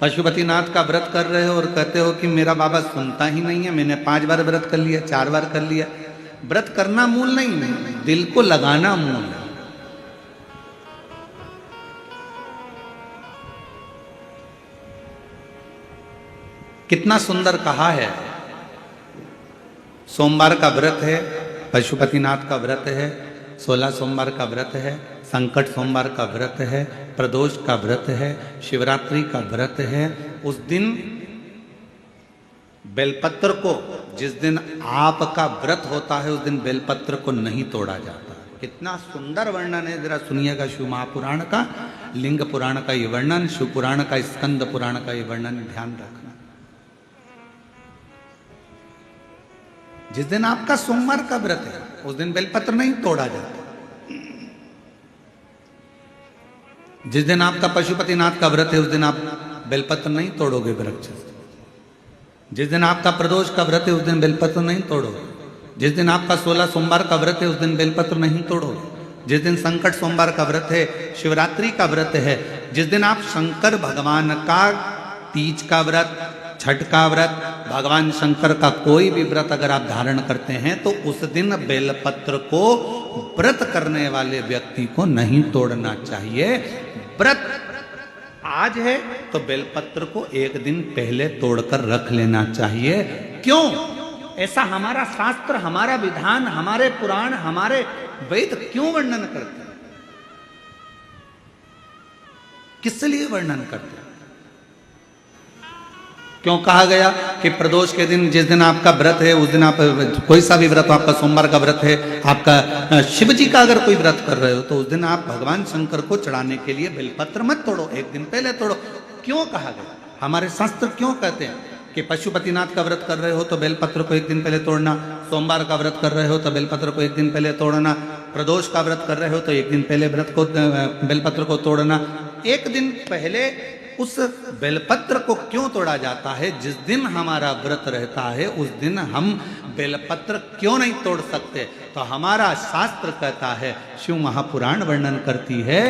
पशुपतिनाथ का व्रत कर रहे हो और कहते हो कि मेरा बाबा सुनता ही नहीं है, मैंने 5 बार व्रत कर लिया, 4 बार कर लिया। व्रत करना मूल नहीं है, दिल को लगाना मूल है। कितना सुंदर कहा है। सोमवार का व्रत है, पशुपतिनाथ का व्रत है, 16 सोमवार का व्रत है, संकट सोमवार का व्रत है, प्रदोष का व्रत है, शिवरात्रि का व्रत है। उस दिन बेलपत्र को, जिस दिन आपका व्रत होता है उस दिन बेलपत्र को नहीं तोड़ा जाता। कितना सुंदर वर्णन है, जरा सुनिएगा। शिव महापुराण का, लिंग पुराण का ये वर्णन, शिव पुराण का, स्कंद पुराण का ये वर्णन ध्यान रखना। जिस दिन आपका सोमवार का व्रत है उस दिन बेलपत्र नहीं तोड़ा जाता। जिस दिन आपका पशुपतिनाथ का व्रत है उस दिन आप बेलपत्र नहीं तोड़ोगे वृक्ष से। जिस दिन आपका प्रदोष का व्रत है उस दिन बेलपत्र नहीं तोड़ोगे। जिस दिन आपका 16 सोमवार का व्रत है उस दिन बेलपत्र नहीं तोड़ोगे। जिस दिन संकट सोमवार का व्रत है, शिवरात्रि का व्रत है, जिस दिन आप शंकर भगवान का तीज का व्रत, छठ का व्रत, भगवान शंकर का कोई भी व्रत अगर आप धारण करते हैं तो उस दिन बेलपत्र को व्रत करने वाले व्यक्ति को नहीं तोड़ना चाहिए। व्रत आज है तो बेलपत्र को एक दिन पहले तोड़कर रख लेना चाहिए। क्यों? ऐसा हमारा शास्त्र, हमारा विधान, हमारे पुराण, हमारे वेद क्यों वर्णन करते हैं? किस लिए वर्णन करते हैं? क्यों कहा गया कि प्रदोष के दिन, जिस दिन आपका व्रत है उस दिन आप कोई सा भी व्रत हो, आपका सोमवार का व्रत है, आपका शिव जी का अगर कोई व्रत कर रहे हो तो उस दिन आप भगवान शंकर को चढ़ाने के लिए बेलपत्र मत तोड़ो, एक दिन पहले तोड़ो। क्यों कहा गया? हमारे शास्त्र क्यों कहते हैं कि पशुपतिनाथ का व्रत कर रहे हो तो बेलपत्र को एक दिन पहले तोड़ना, सोमवार का व्रत कर रहे हो तो बेलपत्र को एक दिन पहले तोड़ना, प्रदोष का व्रत कर रहे हो तो एक दिन पहले व्रत को बेलपत्र को तोड़ना। एक दिन पहले उस बेलपत्र को क्यों तोड़ा जाता है? जिस दिन हमारा व्रत रहता है उस दिन हम बेलपत्र क्यों नहीं तोड़ सकते? तो हमारा शास्त्र कहता है, शिव महापुराण वर्णन करती है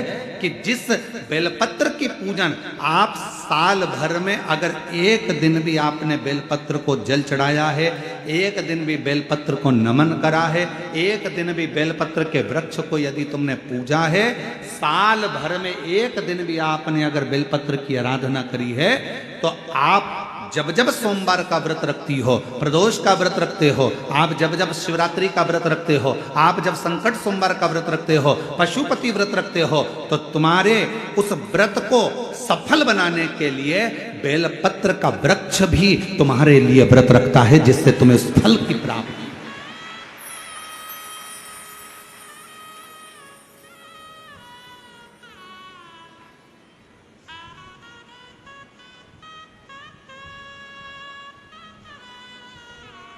कि जिस बेलपत्र की पूजन आप साल भर में अगर एक दिन भी आपने बेलपत्र को जल चढ़ाया है, एक दिन भी बेलपत्र को नमन करा है, एक दिन भी बेलपत्र के वृक्ष को यदि तुमने पूजा है, साल भर में एक दिन भी आपने अगर बेलपत्र की आराधना करी है, तो आप जब जब सोमवार का व्रत रखती हो, प्रदोष का व्रत रखते हो, आप जब जब शिवरात्रि का व्रत रखते हो, आप जब संकट सोमवार का व्रत रखते हो, पशुपति व्रत रखते हो, तो तुम्हारे उस व्रत को सफल बनाने के लिए बेलपत्र का वृक्ष भी तुम्हारे लिए व्रत रखता है, जिससे तुम्हें उस फल की प्राप्ति।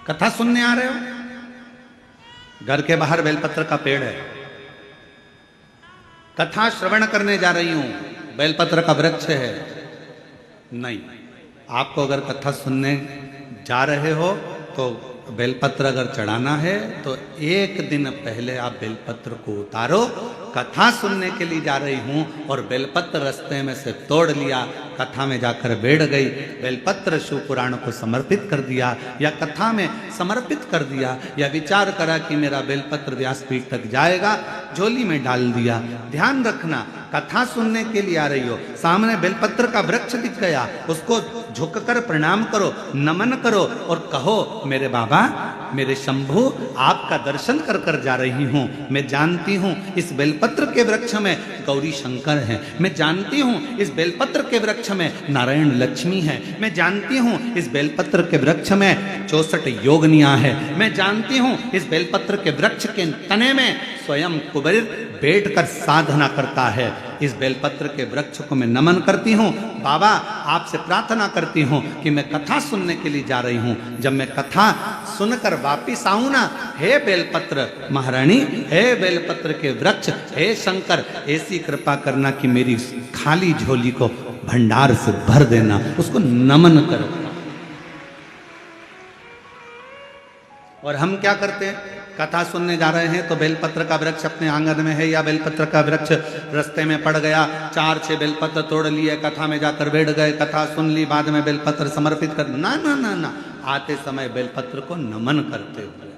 कथा सुनने आ रहे हो? घर के बाहर बेलपत्र का पेड़ है, कथा श्रवण करने जा रही हूं, बेलपत्र का वृक्ष है। नहीं, आपको अगर कथा सुनने जा रहे हो तो बेलपत्र अगर चढ़ाना है तो एक दिन पहले आप बेलपत्र को उतारो। कथा सुनने के लिए जा रही हूं और बेलपत्र रास्ते में से तोड़ लिया, कथा में जाकर बैठ गई, बेलपत्र शिव पुराण को समर्पित कर दिया या कथा में समर्पित कर दिया, या विचार करा कि मेरा बेलपत्र व्यासपीठ तक जाएगा, झोली में डाल दिया। ध्यान रखना, कथा सुनने के लिए आ रही हो, सामने बेलपत्र का वृक्ष दिख गया, उसको झुककर प्रणाम करो, नमन करो और कहो, मेरे बाबा, मेरे शंभु, आपका दर्शन कर कर जा रही हूं। मैं जानती हूं इस बेलपत्र के वृक्ष में गौरी शंकर हैं, मैं जानती हूं इस बेलपत्र के वृक्ष में नारायण लक्ष्मी है, मैं जानती हूं इस बेलपत्र के वृक्ष में 64 योगनियां है, मैं जानती हूं इस बेलपत्र के वृक्ष के तने में स्वयं कुबेर बैठकर साधना करता है। इस बेलपत्र के वृक्ष को मैं नमन करती हूँ। बाबा, आपसे प्रार्थना करती हूँ कि मैं कथा सुनने के लिए जा रही हूँ, जब मैं कथा सुनकर वापिस आऊं ना, हे बेलपत्र महारानी, हे बेलपत्र के वृक्ष, हे शंकर, ऐसी कृपा करना कि मेरी खाली झोली को भंडार से भर देना, उसको नमन करो। और हम क्या करते हैं? कथा सुनने जा रहे हैं तो बेलपत्र का वृक्ष अपने आंगन में है या बेलपत्र का वृक्ष रास्ते में पड़ गया, 4-6 बेलपत्र तोड़ लिए, कथा में जाकर बैठ गए, कथा सुन ली, बाद में बेलपत्र समर्पित कर, ना ना ना ना, आते समय बेलपत्र को नमन करते हुए,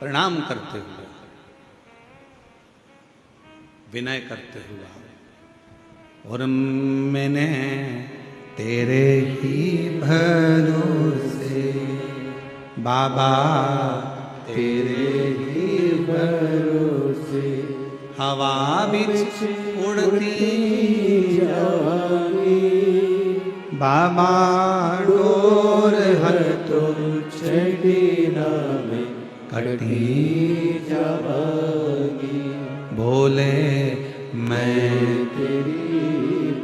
प्रणाम करते हुए, विनय करते हुए, और मैंने तेरे ही भरोसे बाबा, तेरे ही भरोसे हवा बिच उड़ती जावांगी, बाबा डोर हर तो छड़ी में कटी जावांगी, बोले मैं तेरी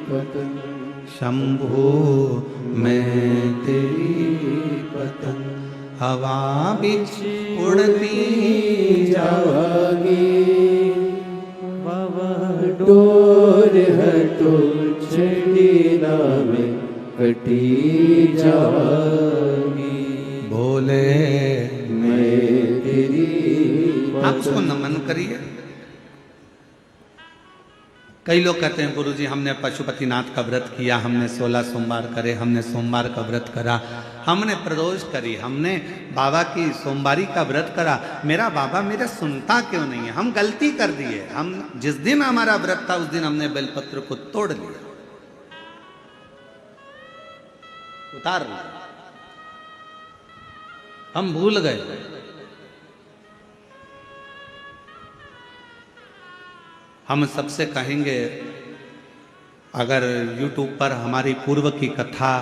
पतंग, शंभू मैं तेरी पतंग, हवा बिच उड़ती जावांगी, बाबा डोर हटो छड़ी में कटी जावांगी, बोले मैं तेरी। आप उसको नमन करिए। कई लोग कहते हैं गुरुजी हमने पशुपतिनाथ का व्रत किया, हमने 16 सोमवार करे, हमने सोमवार का व्रत करा, हमने प्रदोष करी, हमने बाबा की सोमवारी का व्रत करा, मेरा बाबा मेरा सुनता क्यों नहीं है? हम गलती कर दिए। हम जिस दिन हमारा व्रत था उस दिन हमने बेलपत्र को तोड़ लिया, उतार लिया, हम भूल गए। हम सबसे कहेंगे अगर YouTube पर हमारी पूर्व की कथा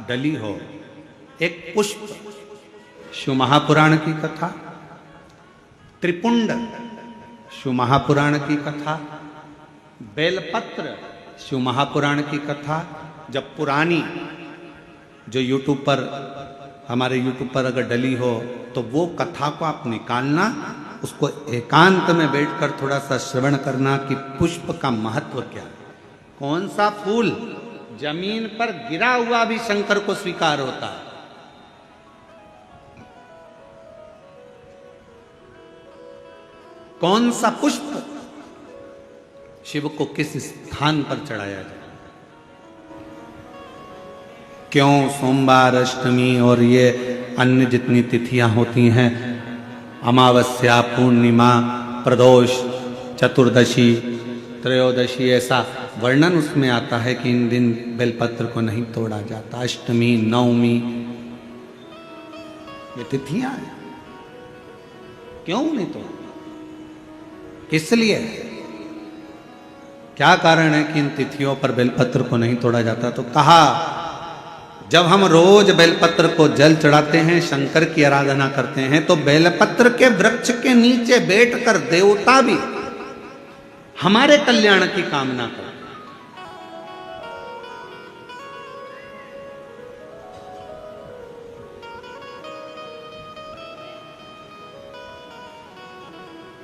डली हो, एक पुष्प शिव महापुराण की कथा, त्रिपुंड शिव महापुराण की कथा, बेलपत्र शिव महापुराण की कथा, जब पुरानी जो YouTube पर हमारे YouTube पर अगर डली हो तो वो कथा को आप निकालना, उसको एकांत में बैठकर थोड़ा सा श्रवण करना कि पुष्प का महत्व क्या है। कौन सा फूल जमीन पर गिरा हुआ भी शंकर को स्वीकार होता है। कौन सा पुष्प शिव को किस स्थान पर चढ़ाया जाए। क्यों सोमवार, अष्टमी और ये अन्य जितनी तिथियां होती हैं, अमावस्या, पूर्णिमा, प्रदोष, चतुर्दशी, त्रयोदशी, ऐसा वर्णन उसमें आता है कि इन दिन बेलपत्र को नहीं तोड़ा जाता। अष्टमी, नवमी, ये तिथियां हैं, क्यों नहीं तोड़ा? किस लिए? क्या कारण है कि इन तिथियों पर बेलपत्र को नहीं तोड़ा जाता? तो कहा जब हम रोज बेलपत्र को जल चढ़ाते हैं, शंकर की आराधना करते हैं, तो बेलपत्र के वृक्ष के नीचे बैठकर देवता भी हमारे कल्याण की कामना करते हैं।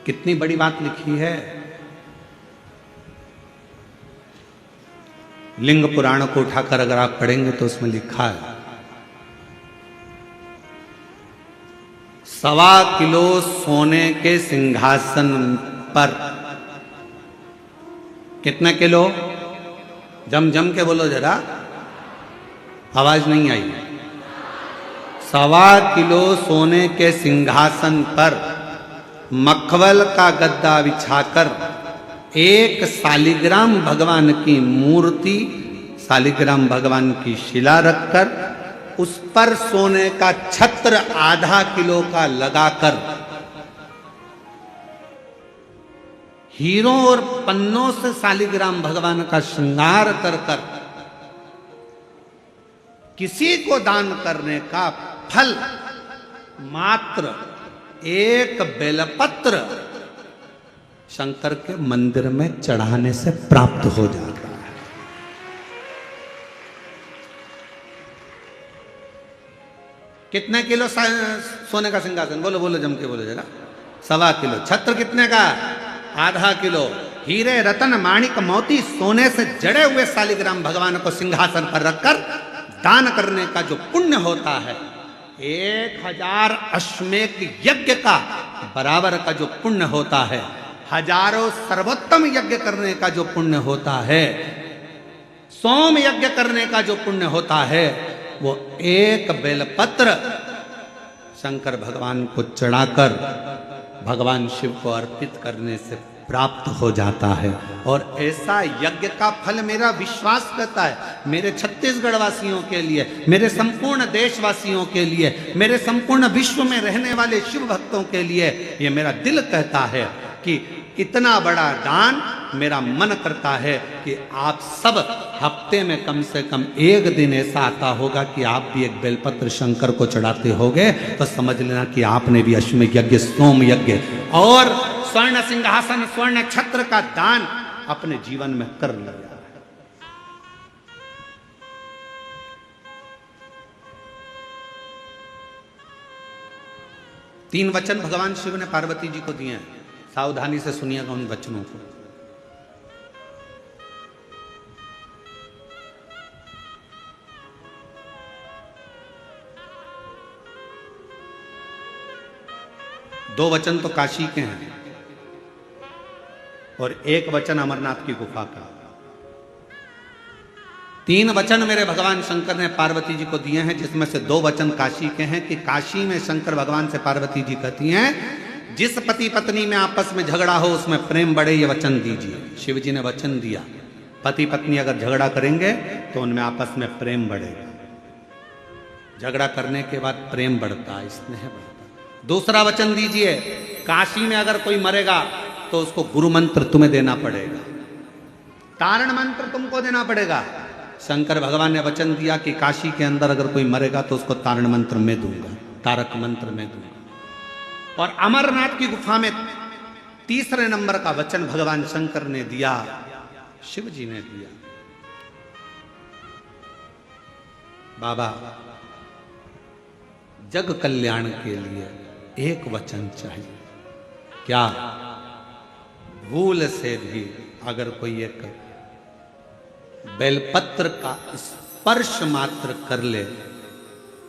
कितनी बड़ी बात लिखी है। लिंग पुराण को उठाकर अगर आप पढ़ेंगे तो उसमें लिखा है 1.25 किलो सोने के सिंहासन पर, कितने किलो? जम जम के बोलो जरा, आवाज नहीं आई। 1.25 किलो सोने के सिंहासन पर मखमल का गद्दा बिछाकर एक शालिग्राम भगवान की मूर्ति, शालिग्राम भगवान की शिला रखकर उस पर सोने का छत्र 0.5 किलो का लगाकर हीरों और पन्नों से शालिग्राम भगवान का श्रृंगार कर कर किसी को दान करने का फल मात्र एक बेलपत्र शंकर के मंदिर में चढ़ाने से प्राप्त हो जाता है। कितने किलो सोने का सिंहासन? बोलो बोलो जम के बोलो जरा। 1.25 किलो। छत्र कितने का? 0.5 किलो। हीरे रतन माणिक मोती सोने से जड़े हुए शालिग्राम भगवान को सिंहासन पर रखकर दान करने का जो पुण्य होता है, 1000 अश्वमेध यज्ञ का बराबर का जो पुण्य होता है, हजारों सर्वोत्तम यज्ञ करने का जो पुण्य होता है, सोम यज्ञ करने का जो पुण्य होता है, वो एक बेलपत्र शंकर भगवान को चढ़ाकर भगवान शिव को अर्पित करने से प्राप्त हो जाता है। और ऐसा यज्ञ का फल मेरा विश्वास करता है, मेरे छत्तीसगढ़ वासियों के लिए, मेरे संपूर्ण देशवासियों के लिए, मेरे संपूर्ण विश्व में रहने वाले शिव भक्तों के लिए, ये मेरा दिल कहता है कि इतना बड़ा दान मेरा मन करता है कि आप सब हफ्ते में कम से कम एक दिन ऐसा आता होगा कि आप भी एक बेलपत्र शंकर को चढ़ाते होगे, तो समझ लेना कि आपने भी अश्वमेध यज्ञ, सोम यज्ञ और स्वर्ण सिंहासन, स्वर्ण छत्र का दान अपने जीवन में कर लिया। 3 वचन भगवान शिव ने पार्वती जी को दिए हैं, सावधानी से सुनिएगा उन वचनों को। दो वचन तो काशी के हैं और 1 वचन अमरनाथ की गुफा का। 3 वचन मेरे भगवान शंकर ने पार्वती जी को दिए हैं, जिसमें से 2 वचन काशी के हैं कि काशी में शंकर भगवान से पार्वती जी कहती हैं, जिस पति पत्नी में आपस में झगड़ा हो उसमें प्रेम बढ़े, ये वचन दीजिए। शिव जी ने वचन दिया, पति पत्नी अगर झगड़ा करेंगे तो उनमें आपस में प्रेम बढ़ेगा। झगड़ा करने के बाद प्रेम बढ़ता है, स्नेह बढ़ता है। दूसरा वचन दीजिए, काशी में अगर कोई मरेगा तो उसको गुरु मंत्र तुम्हें देना पड़ेगा, तारण मंत्र तुमको देना पड़ेगा। शंकर भगवान ने वचन दिया कि काशी के अंदर अगर कोई मरेगा तो उसको तारण मंत्र मैं दूंगा, तारक मंत्र मैं दूंगा। और अमरनाथ की गुफा में 3रे नंबर का वचन भगवान शंकर ने दिया, शिव जी ने दिया, बाबा जग कल्याण के लिए 1 वचन चाहिए। क्या? भूल से भी अगर कोई एक बेलपत्र का स्पर्श मात्र कर ले,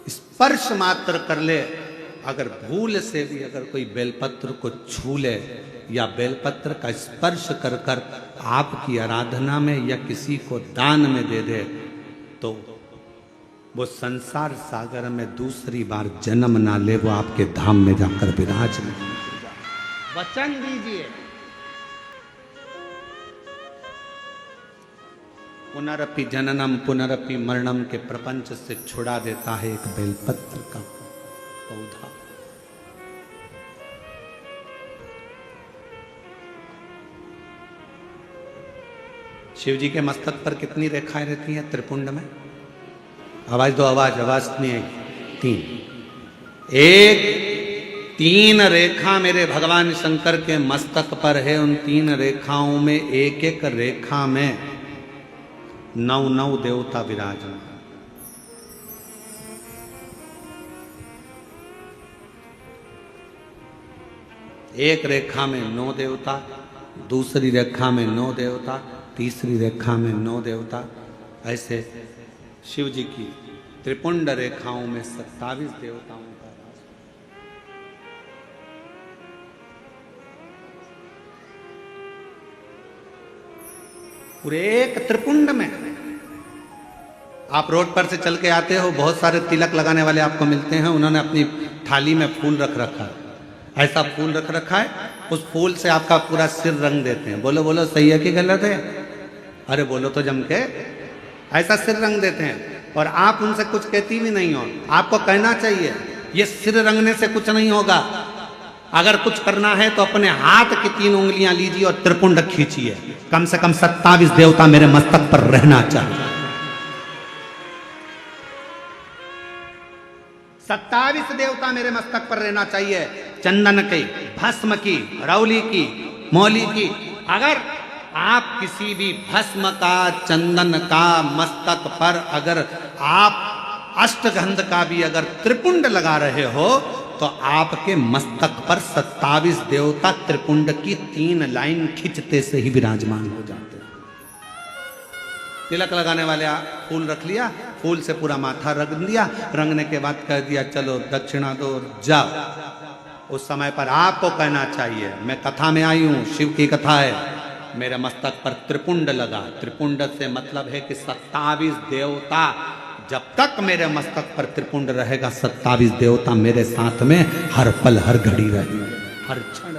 स्पर्श मात्र कर ले, अगर भूल से भी अगर कोई बेलपत्र को छू ले या बेलपत्र का स्पर्श कर कर आपकी आराधना में या किसी को दान में दे दे, तो वो संसार सागर में दूसरी बार जन्म ना ले, वो आपके धाम में जाकर विराजमान। वचन दीजिए, पुनरपि जननम पुनरपि मरणम के प्रपंच से छुड़ा देता है एक बेलपत्र का पौधा। शिव जी के मस्तक पर कितनी रेखाएं रहती हैं त्रिपुंड में? आवाज दो, आवाज नहीं आई। 3 रेखा मेरे भगवान शंकर के मस्तक पर है। उन 3 रेखाओं में एक रेखा में 9 देवता विराजमान। एक रेखा में 9 देवता, दूसरी रेखा में 9 देवता, तीसरी रेखा में 9 देवता। ऐसे शिव जी की त्रिपुंड रेखाओं में 27 देवताओं का वास। पूरे एक त्रिपुंड में आप रोड पर से चल के आते हो, बहुत सारे तिलक लगाने वाले आपको मिलते हैं, उन्होंने अपनी थाली में फूल रख रखा है, ऐसा फूल रख रखा है, उस फूल से आपका पूरा सिर रंग देते हैं। बोलो बोलो, सही है कि गलत है? अरे बोलो तो जम के। ऐसा सिर रंग देते हैं और आप उनसे कुछ कहती भी नहीं हो। आपको कहना चाहिए ये सिर रंगने से कुछ नहीं होगा, अगर कुछ करना है तो अपने हाथ की 3 उंगलियां लीजिए और त्रिपुंड खींचिए। कम से कम 27 देवता मेरे मस्तक पर रहना चाहिए। 27 देवता मेरे मस्तक पर रहना चाहिए। चंदन की, भस्म की, रौली की, मौली की। अगर आप किसी भी भस्म का, चंदन का मस्तक पर अगर आप अष्टगंध का भी अगर त्रिपुंड लगा रहे हो तो आपके मस्तक पर 27 देवता त्रिपुंड की 3 लाइन खिंचते से ही विराजमान हो जाते हैं। तिलक लगाने वाले फूल रख लिया, फूल से पूरा माथा रंग दिया, रंगने के बाद कह दिया चलो दक्षिणा दो जाओ। उस समय पर आपको कहना चाहिए मैं कथा में आई हूं, शिव की कथा है, मेरे मस्तक पर त्रिपुंड लगा। त्रिपुंड से मतलब है कि 27 देवता, जब तक मेरे मस्तक पर त्रिपुंड रहेगा 27 देवता मेरे साथ में हर पल हर घड़ी रहेंगे, हर क्षण।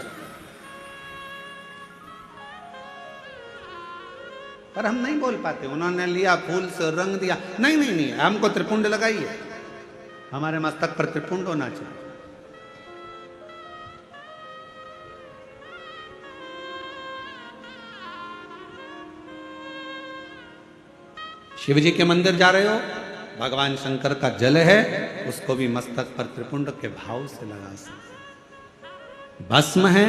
पर हम नहीं बोल पाते, उन्होंने लिया फूल से रंग दिया, नहीं नहीं नहीं हमको त्रिपुंड लगाइए, हमारे मस्तक पर त्रिपुंड होना चाहिए। शिव जी के मंदिर जा रहे हो, भगवान शंकर का जल है, उसको भी मस्तक पर त्रिपुंड के भाव से लगा सकते। भस्म है,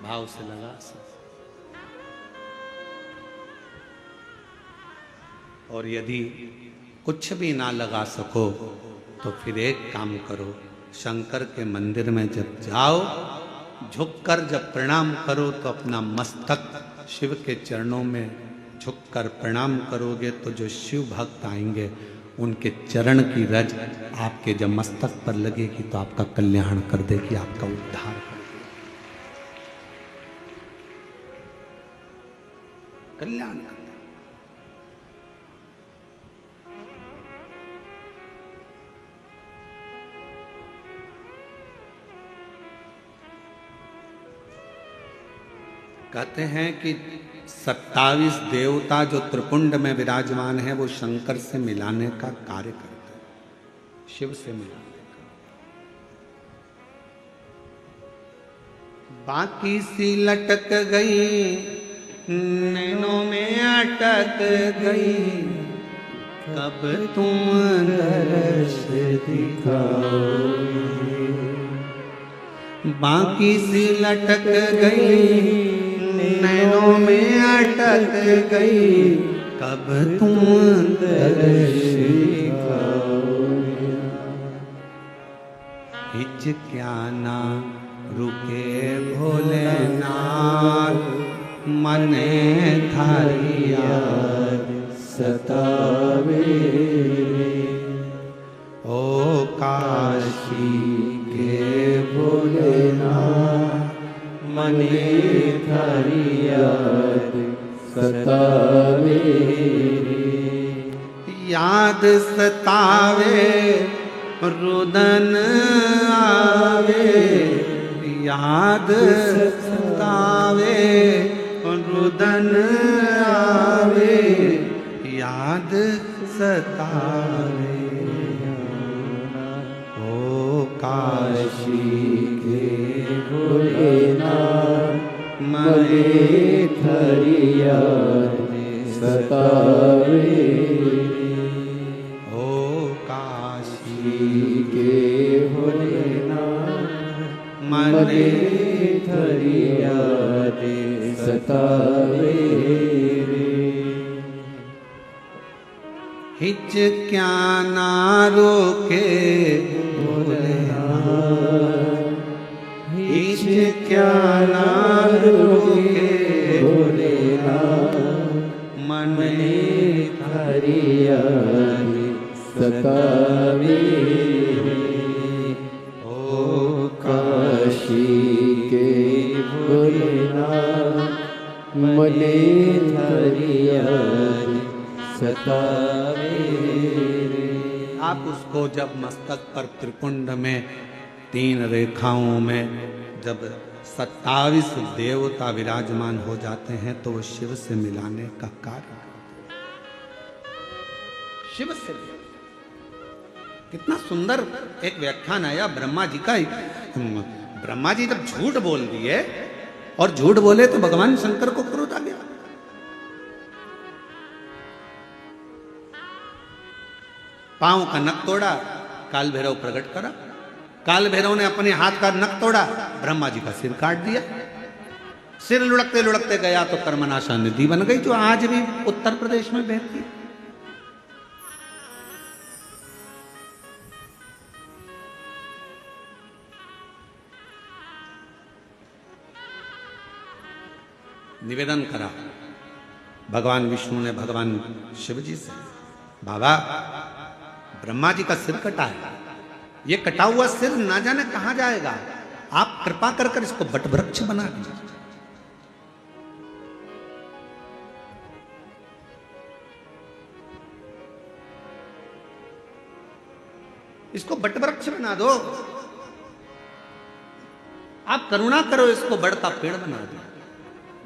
भाव से लगा सकते। और यदि कुछ भी ना लगा सको तो फिर एक काम करो, शंकर के मंदिर में जब जाओ, झुककर जब प्रणाम करो तो अपना मस्तक शिव के चरणों में झुककर प्रणाम करोगे तो जो शिव भक्त आएंगे उनके चरण की रज आपके जब मस्तक पर लगेगी तो आपका कल्याण कर देगी, आपका उद्धार कर देगी, कल्याण कर देगी। कहते हैं कि 27 देवता जो त्रिपुंड में विराजमान है वो शंकर से मिलाने का कार्य करते हैं, शिव से मिलाने का। बाकी सी लटक गई, नैनों में अटक गई, कब तुम दर्श दिखाओगे। बाकी सी लटक गई, नैनों में अटक गई, कब तुम दर्श दिखाओगे। हिचक्या ना रुके भोलेनाथ, मने थारी याद सतावे। ओ काशी के भोलेनाथ, मने थारी याद सतावे। याद सतावे रुदन आवे, याद सतावे रुदन आवे, याद सतावे। ओ काशी के भोलेनाथ, मने थारी याद सतावे। ओ काशी के भोलेनाथ, मने थारी याद सतावे। हिचक्या ना रोके भोलेनाथ, हिचक्या ना रोके भोलेनाथ, मने थारी याद सतावे। ओ काशी के भोलेनाथ, मने थारी याद सतावे। आप उसको जब मस्तक पर त्रिपुंड में 3 रेखाओं में जब 27 देवता विराजमान हो जाते हैं तो वो शिव से मिलाने का कार्य करते हैं। शिव से कितना सुंदर एक व्याख्यान आया ब्रह्मा जी का। ब्रह्मा जी जब झूठ बोल दिए और झूठ बोले तो भगवान शंकर को क्रोध आ गया। पांव का नख तोड़ा, काल भैरव प्रकट करा, काल भैरव ने अपने हाथ का नख तोड़ा, ब्रह्मा जी का सिर काट दिया। सिर लुढ़कते लुढ़कते गया तो कर्मनाशा नदी बन गई जो आज भी उत्तर प्रदेश में बहती है। निवेदन करा भगवान विष्णु ने भगवान शिव जी से, बाबा ब्रह्मा जी का सिर कटा है, ये कटा हुआ सिर ना जाने कहां जाएगा, आप कृपा कर कर इसको बट वृक्ष बना दीजिए। इसको बट वृक्ष बना दो, आप करुणा करो, इसको बड़ का पेड़ बना दो,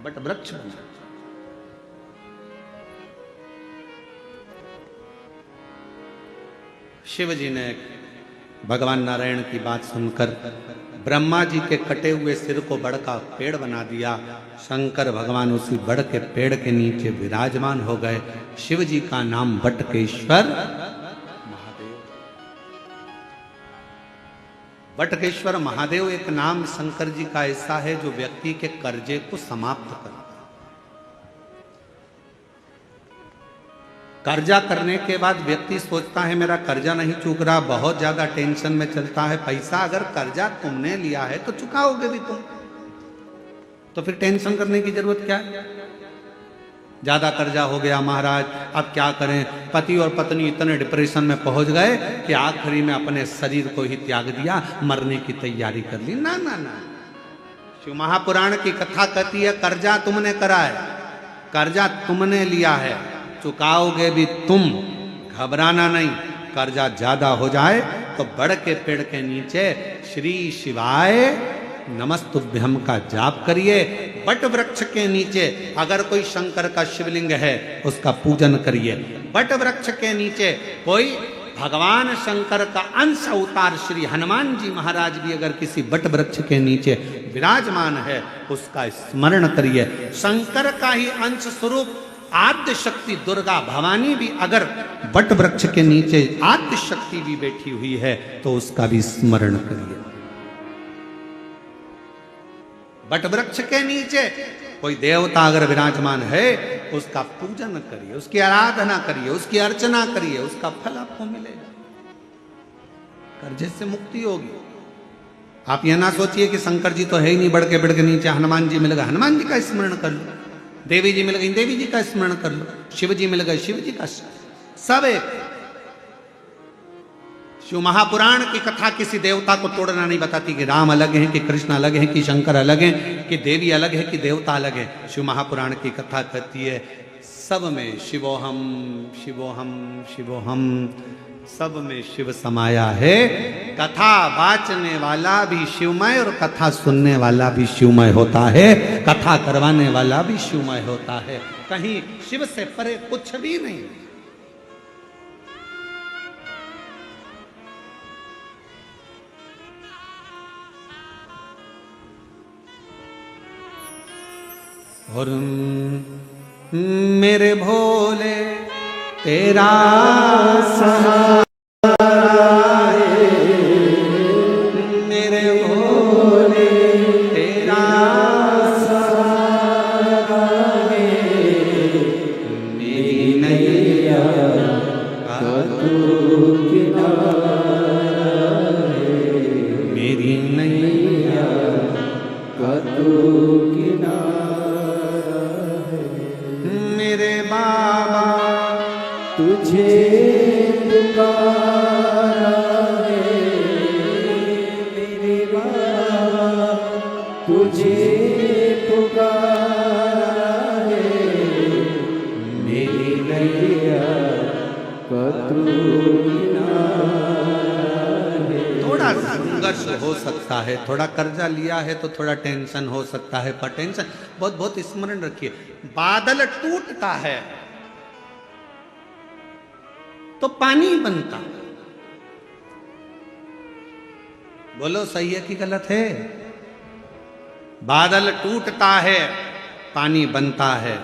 बट वृक्ष बना दो। शिव जी ने भगवान नारायण की बात सुनकर ब्रह्मा जी के कटे हुए सिर को बड़ का पेड़ बना दिया। शंकर भगवान उसी बड़ के पेड़ के नीचे विराजमान हो गए। शिव जी का नाम बटकेश्वर महादेव। बटकेश्वर महादेव एक नाम शंकर जी का ऐसा है जो व्यक्ति के कर्जे को समाप्त करता है। कर्जा करने के बाद व्यक्ति सोचता है मेरा कर्जा नहीं चूक रहा, बहुत ज्यादा टेंशन में चलता है। पैसा अगर कर्जा तुमने लिया है तो चुकाओगे भी तुम, तो फिर टेंशन करने की जरूरत क्या है। ज्यादा कर्जा हो गया महाराज, अब क्या करें। पति और पत्नी इतने डिप्रेशन में पहुंच गए कि आखिरी में अपने शरीर को ही त्याग दिया, मरने की तैयारी कर ली। ना ना ना, शिव महापुराण की कथा कहती है कर्जा तुमने करा है, कर्जा तुमने लिया है, चुकाओगे भी तुम, घबराना नहीं। कर्जा ज्यादा हो जाए तो बड़ के पेड़ के नीचे श्री शिवाय नमस्तुभ्यम का जाप करिए। बट वृक्ष के नीचे अगर कोई शंकर का शिवलिंग है उसका पूजन करिए। बट वृक्ष के नीचे कोई भगवान शंकर का अंश अवतार श्री हनुमान जी महाराज भी अगर किसी बट वृक्ष के नीचे विराजमान है उसका स्मरण करिए। शंकर का ही अंश स्वरूप आद्य शक्ति दुर्गा भवानी भी अगर बट वृक्ष के नीचे आद्य शक्ति भी बैठी हुई है तो उसका भी स्मरण करिए। बट वृक्ष के नीचे कोई देवता अगर विराजमान है उसका पूजन करिए, उसकी आराधना करिए, उसकी अर्चना करिए, उसका फल आपको मिलेगा, कर्जे से मुक्ति होगी। आप यह ना सोचिए कि शंकर जी तो है ही नहीं, बड़ के पेड़ के नीचे हनुमान जी मिल गए, हनुमान जी का स्मरण कर लो। देवी जी मिल गई, देवी जी का स्मरण कर लो। शिव जी मिल गए, शिव जी का, सब एक। शिव महापुराण की कथा किसी देवता को तोड़ना नहीं बताती कि राम अलग है कि कृष्ण अलग है कि शंकर अलग है कि देवी अलग है कि देवता अलग है। शिव महापुराण की कथा कहती है सब में शिवोहम शिवोहम शिवोहम, सब में शिव समाया है। कथा वाचने वाला भी शिवमय और कथा सुनने वाला भी शिवमय होता है, कथा करवाने वाला भी शिवमय होता है। कहीं शिव से परे कुछ भी नहीं। और मेरे भोले तेरा सहारा है, मेरे भोले तेरा सहारा है, मेरी नैया का तू किनारा है, मेरी नैया का तू किनारा है। मेरे बाबा तुझे पुकारा है, मेरे बाबा तुझे पुकारा है, मेरी नैया का तू किनारा है। थोड़ा संघर्ष हो सकता है, थोड़ा कर्जा लिया है तो थोड़ा टेंशन हो सकता है, पर टेंशन बहुत बहुत स्मरण रखिए। बादल टूटता है तो पानी बनता। बोलो सही है कि गलत है? बादल टूटता है पानी बनता है।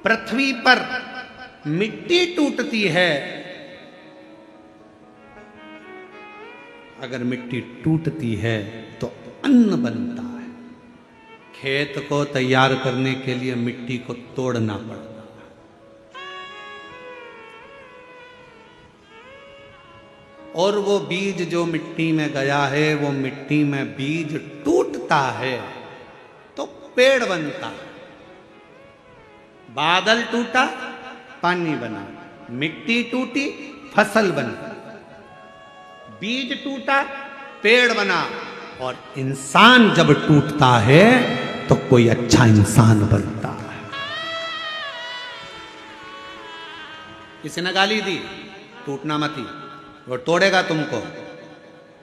पृथ्वी पर मिट्टी टूटती है, अगर मिट्टी टूटती है तो अन्न बनता है। खेत को तैयार करने के लिए मिट्टी को तोड़ना पड़ता है। और वो बीज जो मिट्टी में गया है, वो मिट्टी में बीज टूटता है तो पेड़ बनता, बादल टूटा पानी बना, मिट्टी टूटी फसल बनी, बीज टूटा पेड़ बना, और इंसान जब टूटता है तो कोई अच्छा इंसान बनता है। किसी ने गाली दी, टूटना मत ही, वो तोड़ेगा तुमको।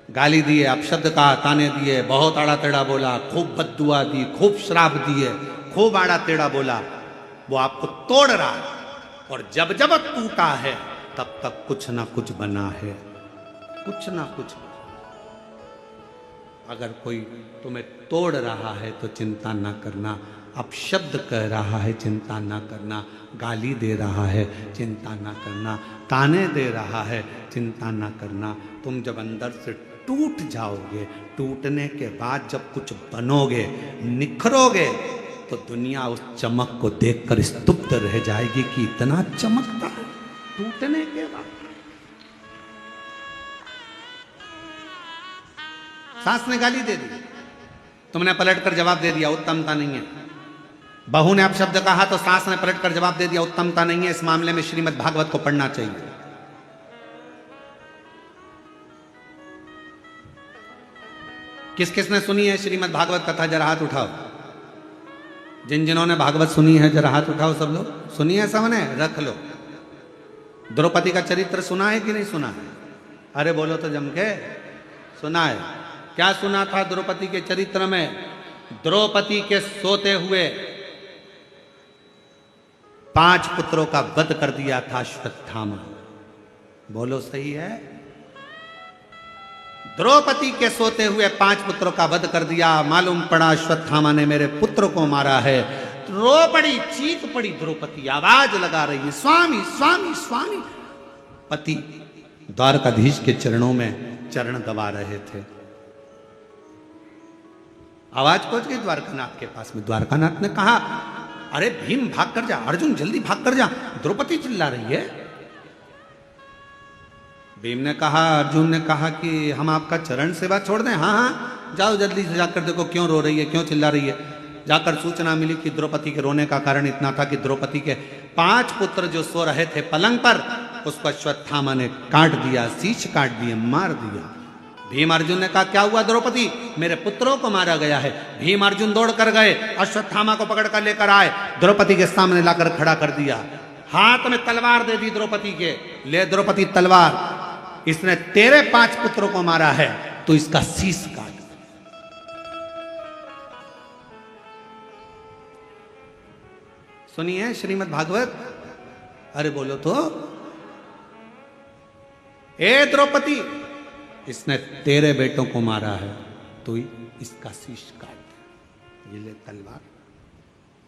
गाली दिए, अपशब्द कहा, ताने दिए, बहुत आड़ा टेढ़ा बोला, खूब बद्दुआ दी, खूब श्राप दिए, खूब आड़ा टेढ़ा बोला, वो आपको तोड़ रहा है। और जब जब टूटा है तब तक कुछ ना कुछ बना है, कुछ ना कुछ। अगर कोई तुम्हें तोड़ रहा है तो चिंता ना करना, अपशब्द कह रहा है चिंता ना करना, गाली दे रहा है चिंता ना करना, ताने दे रहा है चिंता ना करना। तुम जब अंदर से टूट जाओगे, टूटने के बाद जब कुछ बनोगे, निखरोगे, तो दुनिया उस चमक को देखकर स्तुप्त रह जाएगी कि इतना चमकता है टूटने के बाद। सास ने गाली दे दी, तुमने पलटकर जवाब दे दिया, उत्तमता नहीं है। बहू ने अपशब्द कहा तो सास ने पलटकर जवाब दे दिया, उत्तमता नहीं है। इस मामले में श्रीमद् भागवत को पढ़ना चाहिए। किस किसने सुनी है श्रीमद् भागवत कथा? जरा हाथ उठाओ। जिन जिन्होंने भागवत सुनी है जरा हाथ उठाओ। सब लोग सुनी है? सबने रख लो। द्रौपदी का चरित्र सुना है कि नहीं सुना है? अरे बोलो तो जम के। सुना है? क्या सुना था द्रौपदी के चरित्र में? द्रौपदी के सोते हुए 5 पुत्रों का वध कर दिया था अश्वत्थामा। बोलो सही है? द्रौपदी के सोते हुए 5 पुत्रों का वध कर दिया। मालूम पड़ा अश्वत्थामा ने मेरे पुत्र को मारा है। रो पड़ी, चीख पड़ी द्रौपदी, आवाज लगा रही है, स्वामी स्वामी स्वामी। पति द्वारकाधीश के चरणों में चरण दबा रहे थे। आवाज पहुंच गई द्वारकानाथ के पास में। द्वारकानाथ ने कहा, अरे भीम भाग कर जा, अर्जुन जल्दी भाग कर जा, द्रौपदी चिल्ला रही है। भीम ने कहा, अर्जुन ने कहा कि हम आपका चरण सेवा छोड़ दें? हाँ हाँ जाओ जल्दी से जाकर देखो क्यों रो रही है, क्यों चिल्ला रही है। जाकर सूचना मिली कि द्रौपदी के रोने का कारण इतना था कि द्रौपदी के 5 पुत्र जो सो रहे थे पलंग पर, उसको अश्वत्थामा ने काट दिया, शीश काट दिए, मार दिया। भीम अर्जुन ने कहा, क्या हुआ द्रौपदी? मेरे पुत्रों को मारा गया है। भीम अर्जुन दौड़ कर गए, अश्वत्थामा को पकड़ कर लेकर आए, द्रौपदी के सामने लाकर खड़ा कर दिया, हाथ में तलवार दे दी द्रौपदी के। ले द्रौपदी तलवार, इसने तेरे 5 पुत्रों को मारा है, तो इसका शीश काट। सुनिए श्रीमद् भागवत। अरे बोलो तो। ए द्रौपदी, इसने तेरे बेटों को मारा है, तो इसका शीश काट। ये ले तलवार,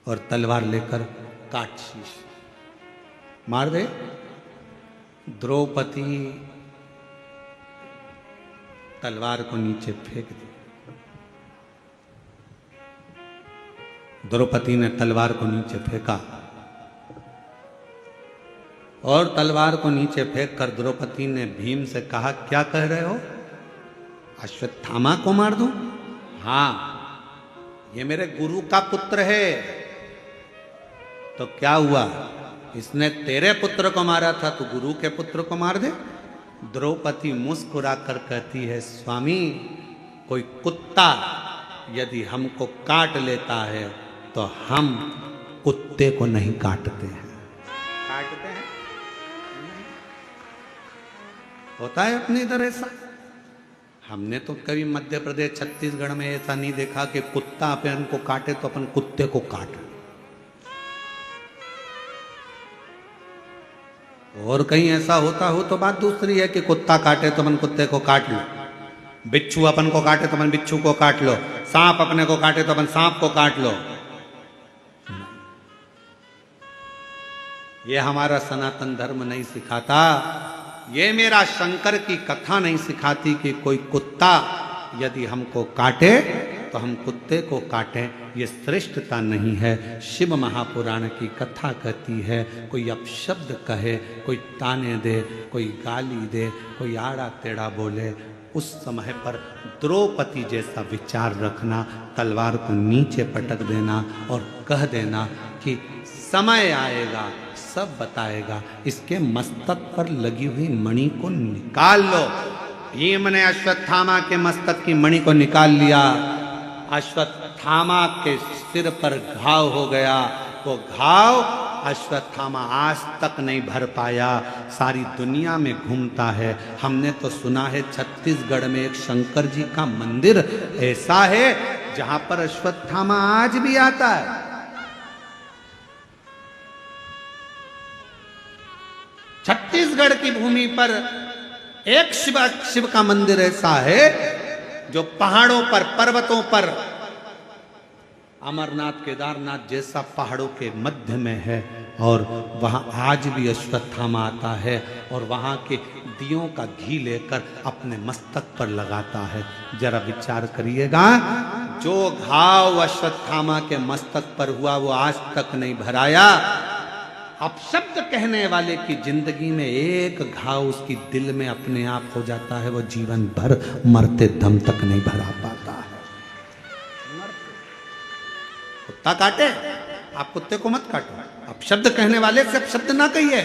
और तलवार लेकर काट शीश, मार दे। द्रौपदी तलवार को नीचे फेंक दी। द्रौपदी ने तलवार को नीचे फेंका, और तलवार को नीचे फेंक कर द्रौपदी ने भीम से कहा, क्या कह रहे हो? अश्वत्थामा को मार दूं? हाँ, ये मेरे गुरु का पुत्र है। तो क्या हुआ? इसने तेरे पुत्र को मारा था, तो गुरु के पुत्र को मार दे। द्रौपदी मुस्कुरा कर कहती है, स्वामी, कोई कुत्ता यदि हमको काट लेता है तो हम कुत्ते को नहीं काटते हैं। काटते हैं? होता है अपनी इधर ऐसा। हमने तो कभी मध्य प्रदेश छत्तीसगढ़ में ऐसा नहीं देखा कि कुत्ता अपन को काटे तो अपन कुत्ते को काटे। और कहीं ऐसा होता हो तो बात दूसरी है कि कुत्ता काटे तो अपन कुत्ते को काट लो, बिच्छू अपन को काटे तो अपन बिच्छू को काट लो, सांप अपने को काटे तो अपन सांप को काट लो। ये हमारा सनातन धर्म नहीं सिखाता, ये मेरा शंकर की कथा नहीं सिखाती कि कोई कुत्ता यदि हमको काटे तो हम कुत्ते को काटें। ये श्रेष्ठता नहीं है। शिव महापुराण की कथा कहती है, कोई अपशब्द कहे, कोई ताने दे, कोई गाली दे, कोई आड़ा टेढ़ा बोले, उस समय पर द्रौपदी जैसा विचार रखना, तलवार को नीचे पटक देना और कह देना कि समय आएगा सब बताएगा, इसके मस्तक पर लगी हुई मणि को निकाल लो। भीम ने अश्वत्थामा के मस्तक की मणि को निकाल लिया। अश्वत्थामा के सिर पर घाव हो गया। वो घाव अश्वत्थामा आज तक नहीं भर पाया, सारी दुनिया में घूमता है। हमने तो सुना है छत्तीसगढ़ में एक शंकर जी का मंदिर ऐसा है जहां पर अश्वत्थामा आज भी आता है। छत्तीसगढ़ की भूमि पर एक शिव का मंदिर ऐसा है जो पहाड़ों पर, पर्वतों पर, अमरनाथ केदारनाथ जैसा पहाड़ों के मध्य में है, और वहां आज भी अश्वत्थामा आता है और वहां के दियों का घी लेकर अपने मस्तक पर लगाता है। जरा विचार करिएगा, जो घाव अश्वत्थामा के मस्तक पर हुआ वो आज तक नहीं भराया। अब शब्द कहने वाले की जिंदगी में एक घाव उसकी दिल में अपने आप हो जाता है, वो जीवन भर मरते दम तक नहीं भरा पाता है। कुत्ता काटे, आप कुत्ते को मत काटो। अब शब्द कहने वाले से अब शब्द ना कहिए,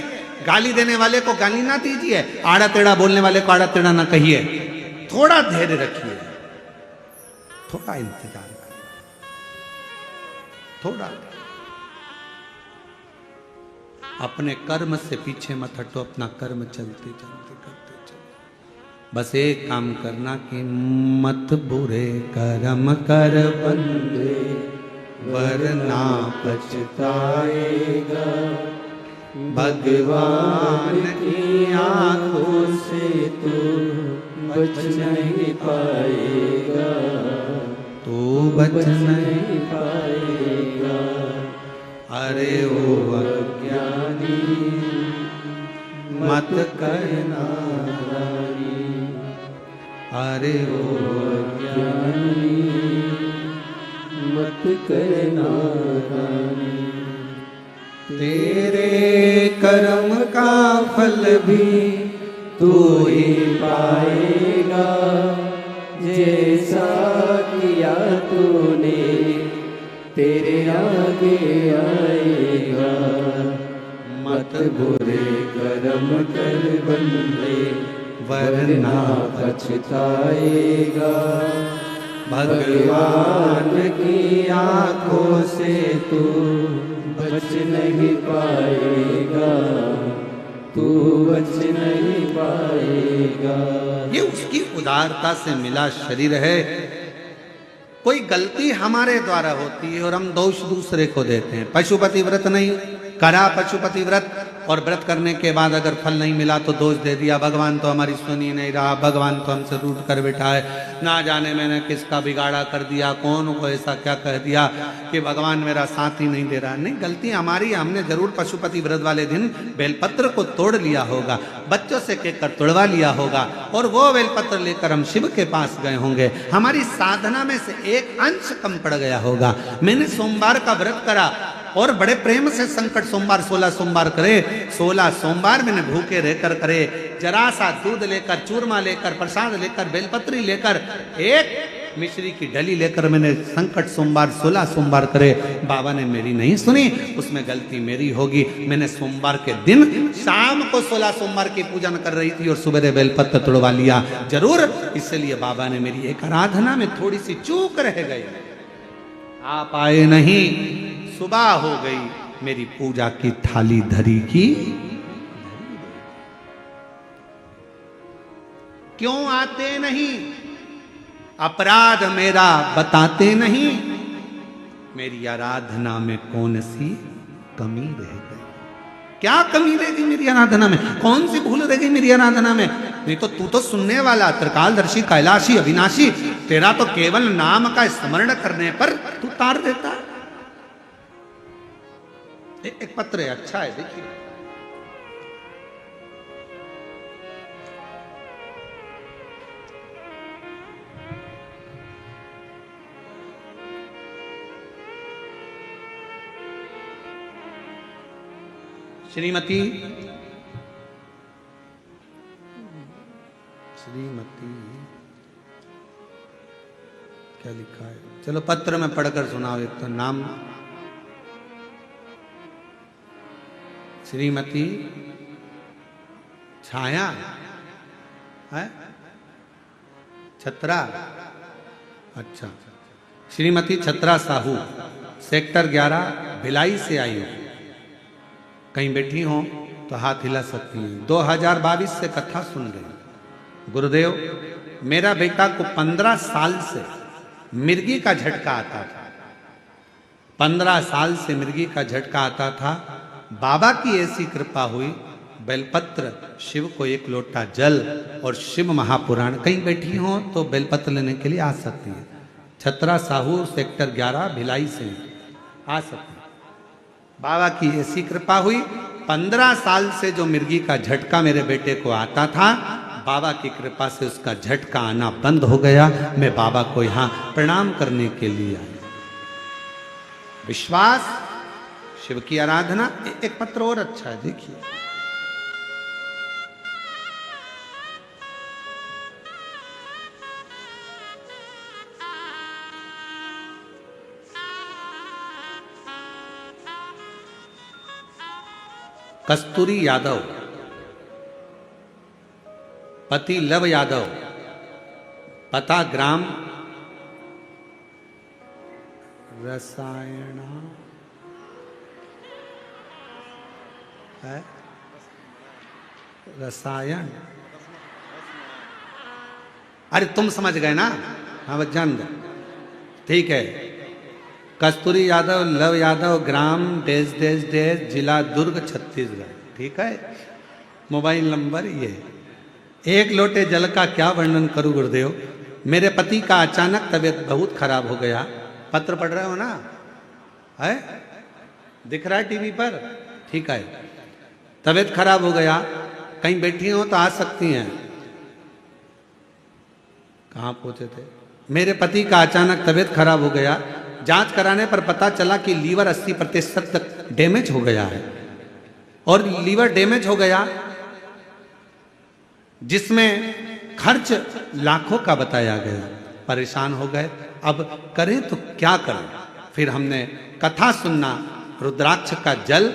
गाली देने वाले को गाली ना दीजिए, आड़ा टेढ़ा बोलने वाले को आड़ा टेढ़ा ना कहिए। थोड़ा धैर्य रखिए, थोड़ा इंतजार करिए, थोड़ा। अपने कर्म से पीछे मत हटो, अपना कर्म चलते चलते करते चलो। बस एक काम करना कि मत बुरे कर्म कर बंदे, वरना पछताएगा। भगवान की आंखों से तू बच नहीं पाएगा, तू बच नहीं पाएगा। अरे ओ अज्ञानी मत करना नादानी, अरे ओ अज्ञानी मत करना नादानी। तेरे कर्म का फल भी तू ही पाएगा, जैसा किया तूने तेरे आगे आएगा। मत बुरे कर्म कर बंदे, वरना पछताएगा। भगवान की आंखों से तू बच नहीं पाएगा, तू बच नहीं पाएगा। ये उसकी उदारता से मिला शरीर है। कोई गलती हमारे द्वारा होती है और हम दोष दूसरे को देते हैं। पशुपति व्रत नहीं करा, पशुपति व्रत, और व्रत करने के बाद अगर फल नहीं मिला तो दोष दे दिया, भगवान तो हमारी सुन ही नहीं रहा, भगवान तो हमसे रूठ कर बैठा है, ना जाने मैंने किसका बिगाड़ा कर दिया, कौन को ऐसा क्या कह दिया कि भगवान मेरा साथ ही नहीं दे रहा। नहीं, गलती हमारी, हमने जरूर पशुपति व्रत वाले दिन बेलपत्र को तोड़ लिया होगा, बच्चों से कहकर तोड़वा लिया होगा, और वो बेलपत्र लेकर हम शिव के पास गए होंगे। हमारी साधना में से एक अंश कम पड़ गया होगा। मैंने सोमवार का व्रत करा और बड़े प्रेम से संकट सोमवार 16 सोमवार करे, 16 सोमवार मैंने भूखे रहकर करे, जरा सा दूध लेकर, चूरमा लेकर, प्रसाद लेकर, बेलपत्री लेकर, एक मिश्री की डली लेकर मैंने संकट सोमवार 16 सोमवार करे। बाबा ने मेरी नहीं सुनी, उसमें गलती मेरी होगी। मैंने सोमवार के दिन शाम को 16 सोमवार की पूजन कर रही थी और सुबह बेलपत्र तोड़वा लिया जरूर, इसलिए बाबा ने मेरी एक आराधना में थोड़ी सी चूक रह गई। आप आए नहीं, सुबह हो गई, मेरी पूजा की थाली धरी की। क्यों आते नहीं? अपराध मेरा बताते नहीं। मेरी आराधना में कौन सी कमी रह गई? क्या कमी रह गई मेरी आराधना में? कौन सी भूल रह गई मेरी आराधना में? नहीं तो तू तो सुनने वाला, त्रिकालदर्शी, कैलाशी, अविनाशी, तेरा तो केवल नाम का स्मरण करने पर तू तार देता है। एक पत्र है, अच्छा है, देखिए। श्रीमती क्या लिखा है, चलो पत्र में पढ़कर सुनाओ। एक तो नाम श्रीमती छाया है छत्रा, अच्छा, श्रीमती छत्रा साहू, सेक्टर 11 भिलाई से आई हो। कहीं बैठी हो तो हाथ हिला सकती हैं। 2022 से कथा सुन रही हैं। गुरुदेव, मेरा बेटा को 15 साल से मिर्गी का झटका आता था। 15 साल से मिर्गी का झटका आता था। बाबा की ऐसी कृपा हुई, बेलपत्र, शिव को 1 लोटा जल और शिव महापुराण। कहीं बैठी हो तो बेलपत्र लेने के लिए आ सकती हैं। छत्रा साहू, सेक्टर 11 भिलाई से आ सकती हैं। बाबा की ऐसी कृपा हुई, 15 साल से जो मिर्गी का झटका मेरे बेटे को आता था, बाबा की कृपा से उसका झटका आना बंद हो गया। मैं बाबा को यहां प्रणाम करने के लिए आया। विश्वास, शिव की आराधना। एक पत्र और अच्छा है, देखिए। कस्तूरी यादव, पति लव यादव, पता ग्राम रसायना है, रसायन। अरे तुम समझ गए ना, हाँ बस जान दो, ठीक है। कस्तूरी यादव, लव यादव, ग्राम देश देश देश, जिला दुर्ग, छत्तीसगढ़, ठीक है। मोबाइल नंबर ये। 1 लोटे जल का क्या वर्णन करूं गुरुदेव। मेरे पति का अचानक तबीयत बहुत खराब हो गया। पत्र पढ़ रहे हो ना, है दिख रहा है टीवी पर, ठीक है। तबीयत खराब हो गया। कहीं बैठी हो तो आ सकती हैं। कहाँ पहुंचे थे। मेरे पति का अचानक तबीयत खराब हो गया। जांच कराने पर पता चला कि लीवर 80% तक डैमेज हो गया है। और लीवर डैमेज हो गया जिसमें खर्च लाखों का बताया गया। परेशान हो गए, अब करें तो क्या करें। फिर हमने कथा सुनना, रुद्राक्ष का जल,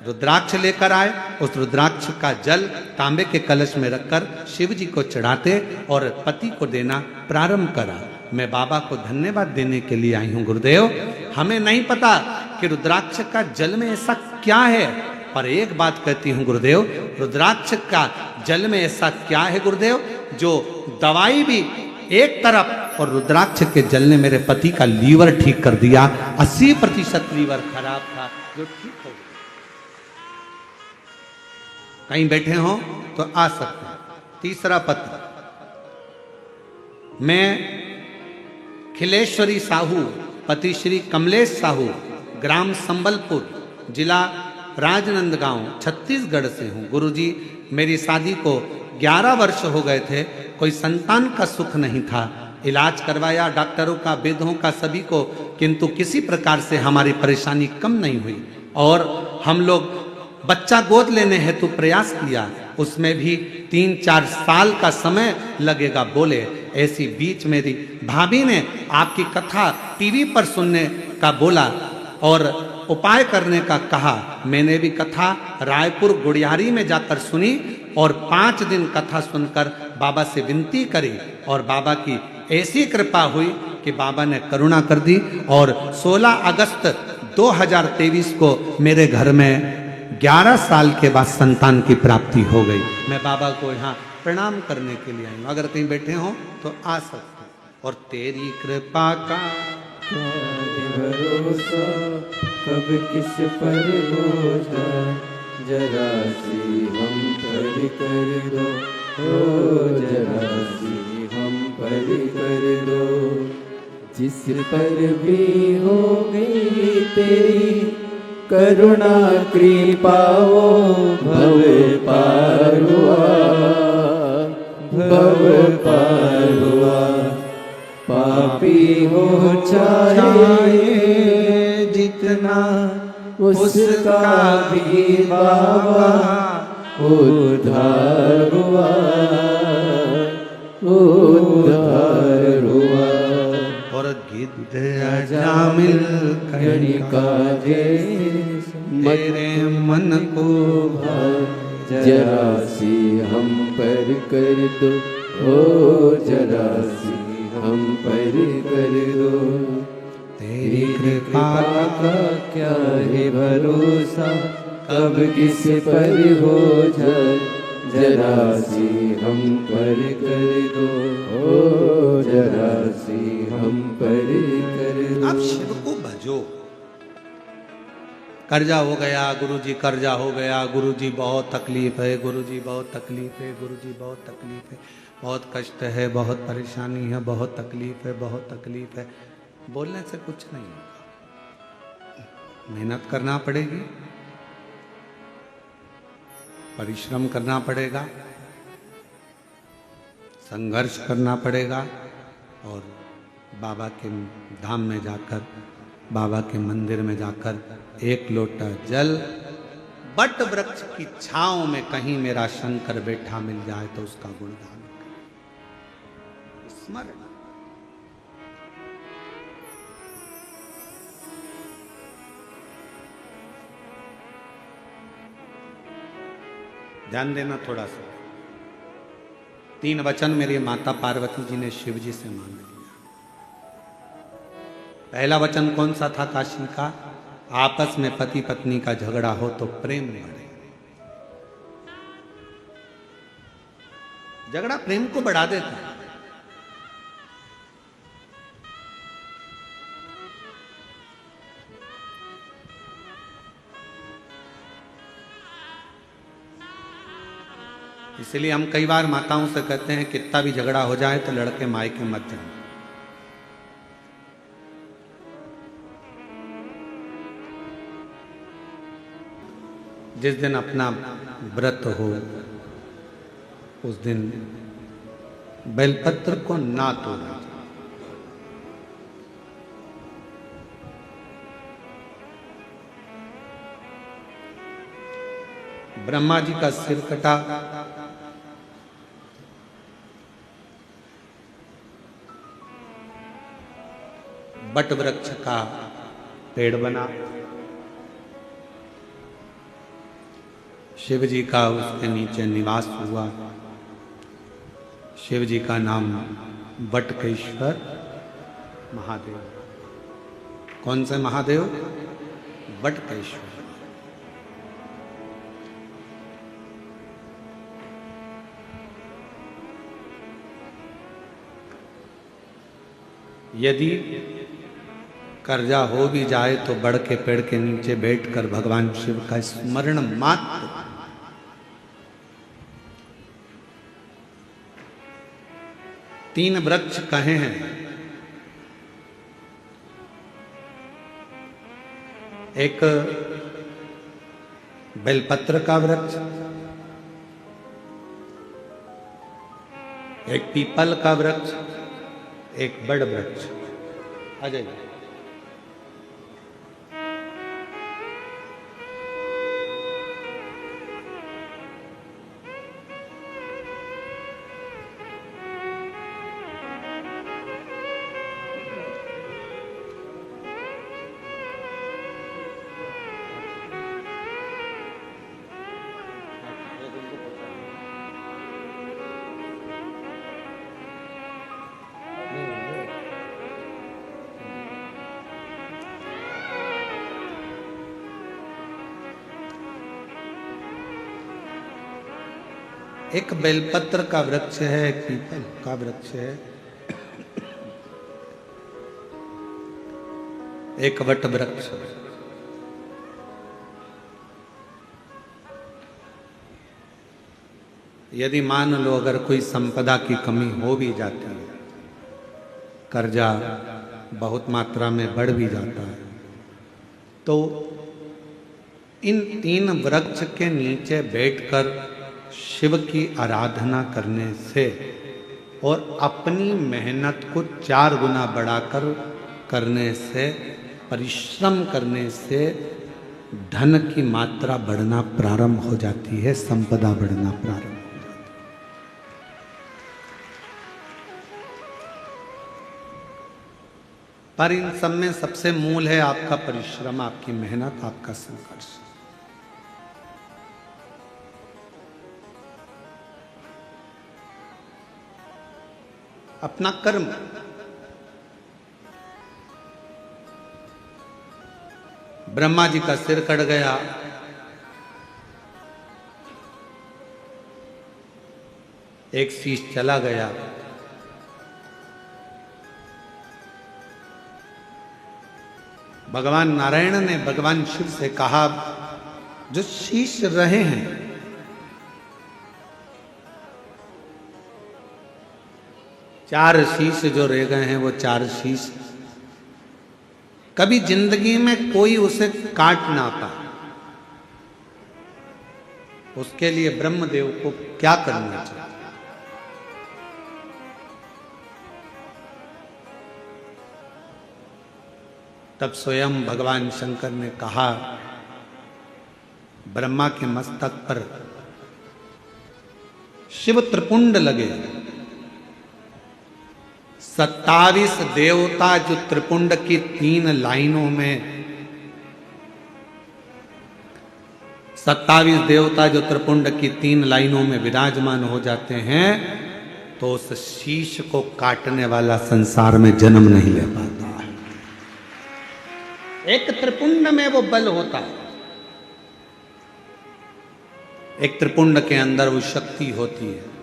रुद्राक्ष लेकर आए। उस रुद्राक्ष का जल तांबे के कलश में रखकर शिव जी को चढ़ाते और पति को देना प्रारंभ करा। मैं बाबा को धन्यवाद देने के लिए आई हूं गुरुदेव। हमें नहीं पता कि रुद्राक्ष का जल में ऐसा क्या है, पर एक बात कहती हूं गुरुदेव, रुद्राक्ष का जल में ऐसा क्या है गुरुदेव, जो दवाई भी एक तरफ और रुद्राक्ष के जल ने मेरे पति का लीवर ठीक कर दिया। 80% लीवर खराब था जो ठीक हो गया। कहीं बैठे हो तो आ सकते हैं। तीसरा पत्र, मैं खिलेश्वरी साहू, पति श्री कमलेश साहू, ग्राम संबलपुर, जिला राजनंदगांव, छत्तीसगढ़ से हूँ। गुरुजी, मेरी शादी को 11 वर्ष हो गए थे। कोई संतान का सुख नहीं था। इलाज करवाया डॉक्टरों का, वेदों का, सभी को, किंतु किसी प्रकार से हमारी परेशानी कम नहीं हुई। और हम लोग बच्चा गोद लेने हेतु प्रयास किया, उसमें भी 3-4 साल का समय लगेगा बोले। ऐसी बीच मेरी भाभी ने आपकी कथा टीवी पर सुनने का बोला और उपाय करने का कहा। मैंने भी कथा रायपुर गुड़ियारी में जाकर सुनी और 5 दिन कथा सुनकर बाबा से विनती करी और बाबा की ऐसी कृपा हुई कि बाबा ने करुणा कर दी। और 16 अगस्त 2023 को मेरे घर में 11 साल के बाद संतान की प्राप्ति हो गई। मैं बाबा को यहाँ प्रणाम करने के लिए आई हूँ। अगर कहीं बैठे हो तो आ सकते हैं। और तेरी कृपा का भरोसा कब किस पर हो जाए, जरा सी हम पर कर दो, ओ जरा सी हम पर कर दो। जिस पर भी हो गई तेरी करुणा कृपा, वो भव पार हुआ, भव पार हुआ। पापी हो चाहे जितना, उसका भी बाबा उद्धार हुआ, उद्धार हुआ। और गिद्ध अजामिल कणिका जैसे मेरे मन को जरा सी हम पर कर दो, ओ जरा सी हम पर कर दो। तेरी कृपा का क्या है भरोसा, कब किस पर हो जाए, जरा सी हम पर कर दो, ओ जरा सी हम पर कर दो। आप शिव को भजो। कर्जा हो गया गुरुजी, कर्जा हो गया गुरुजी, बहुत तकलीफ है गुरुजी, बहुत तकलीफ है गुरुजी, बहुत तकलीफ है, बहुत कष्ट है, बहुत परेशानी है, बहुत तकलीफ है, बहुत तकलीफ है। बोलने से कुछ नहीं होगा, मेहनत करना पड़ेगी, परिश्रम करना पड़ेगा, संघर्ष करना पड़ेगा, और बाबा के धाम में जाकर, बाबा के मंदिर में जाकर एक लोटा जल बट वृक्ष की छांव में कहीं मेरा शंकर बैठा मिल जाए तो उसका गुणगान करें। स्मरण। ध्यान देना थोड़ा सा। 3 वचन मेरी माता पार्वती जी ने शिव जी से मांग लिया। पहला वचन कौन सा था काशी का? आपस में पति पत्नी का झगड़ा हो तो प्रेम बढ़े। झगड़ा प्रेम को बढ़ा देता है। इसलिए हम कई बार माताओं से कहते हैं कितना भी झगड़ा हो जाए तो लड़के मायके मत जाओ। जिस दिन अपना व्रत हो उस दिन बेलपत्र को ना तोड़ना। ब्रह्मा जी का सिर कटा, बट वृक्ष का पेड़ बना, शिव जी का उसके नीचे निवास हुआ। शिव जी का नाम बटकेश्वर महादेव। कौन से महादेव? बटकेश्वर। यदि कर्जा हो भी जाए तो बड़ के पेड़ के नीचे बैठकर भगवान शिव का स्मरण मात्र। तीन वृक्ष कहे हैं, एक बेलपत्र का वृक्ष, एक पीपल का वृक्ष, एक बड़ वृक्ष। आ जाइए। एक बेलपत्र का वृक्ष है, एक पीपल का वृक्ष है, एक वट वृक्ष। यदि मान लो अगर कोई संपदा की कमी हो भी जाती है, कर्जा बहुत मात्रा में बढ़ भी जाता है, तो इन तीन वृक्ष के नीचे बैठकर शिव की आराधना करने से और अपनी मेहनत को 4 गुना बढ़ाकर करने से, परिश्रम करने से धन की मात्रा बढ़ना प्रारंभ हो जाती है, संपदा बढ़ना प्रारंभ हो जाती है। पर इन सब में सबसे मूल है आपका परिश्रम, आपकी मेहनत, आपका संघर्ष। अपना कर्म। ब्रह्मा जी का सिर कट गया, एक शीश चला गया। भगवान नारायण ने भगवान शिव से कहा, जो शीश रहे हैं, चार शीश जो रह गए हैं, वो चार शीश कभी जिंदगी में कोई उसे काट ना पाए, उसके लिए ब्रह्मदेव को क्या करना चाहिए? तब स्वयं भगवान शंकर ने कहा, ब्रह्मा के मस्तक पर शिव त्रिपुंड लगे, 27 देवता जो त्रिपुंड की 3 लाइनों में, 27 देवता जो त्रिपुंड की 3 लाइनों में विराजमान हो जाते हैं, तो उस शीश को काटने वाला संसार में जन्म नहीं ले पाता है। एक त्रिपुंड में वो बल होता है, एक त्रिपुंड के अंदर वो शक्ति होती है।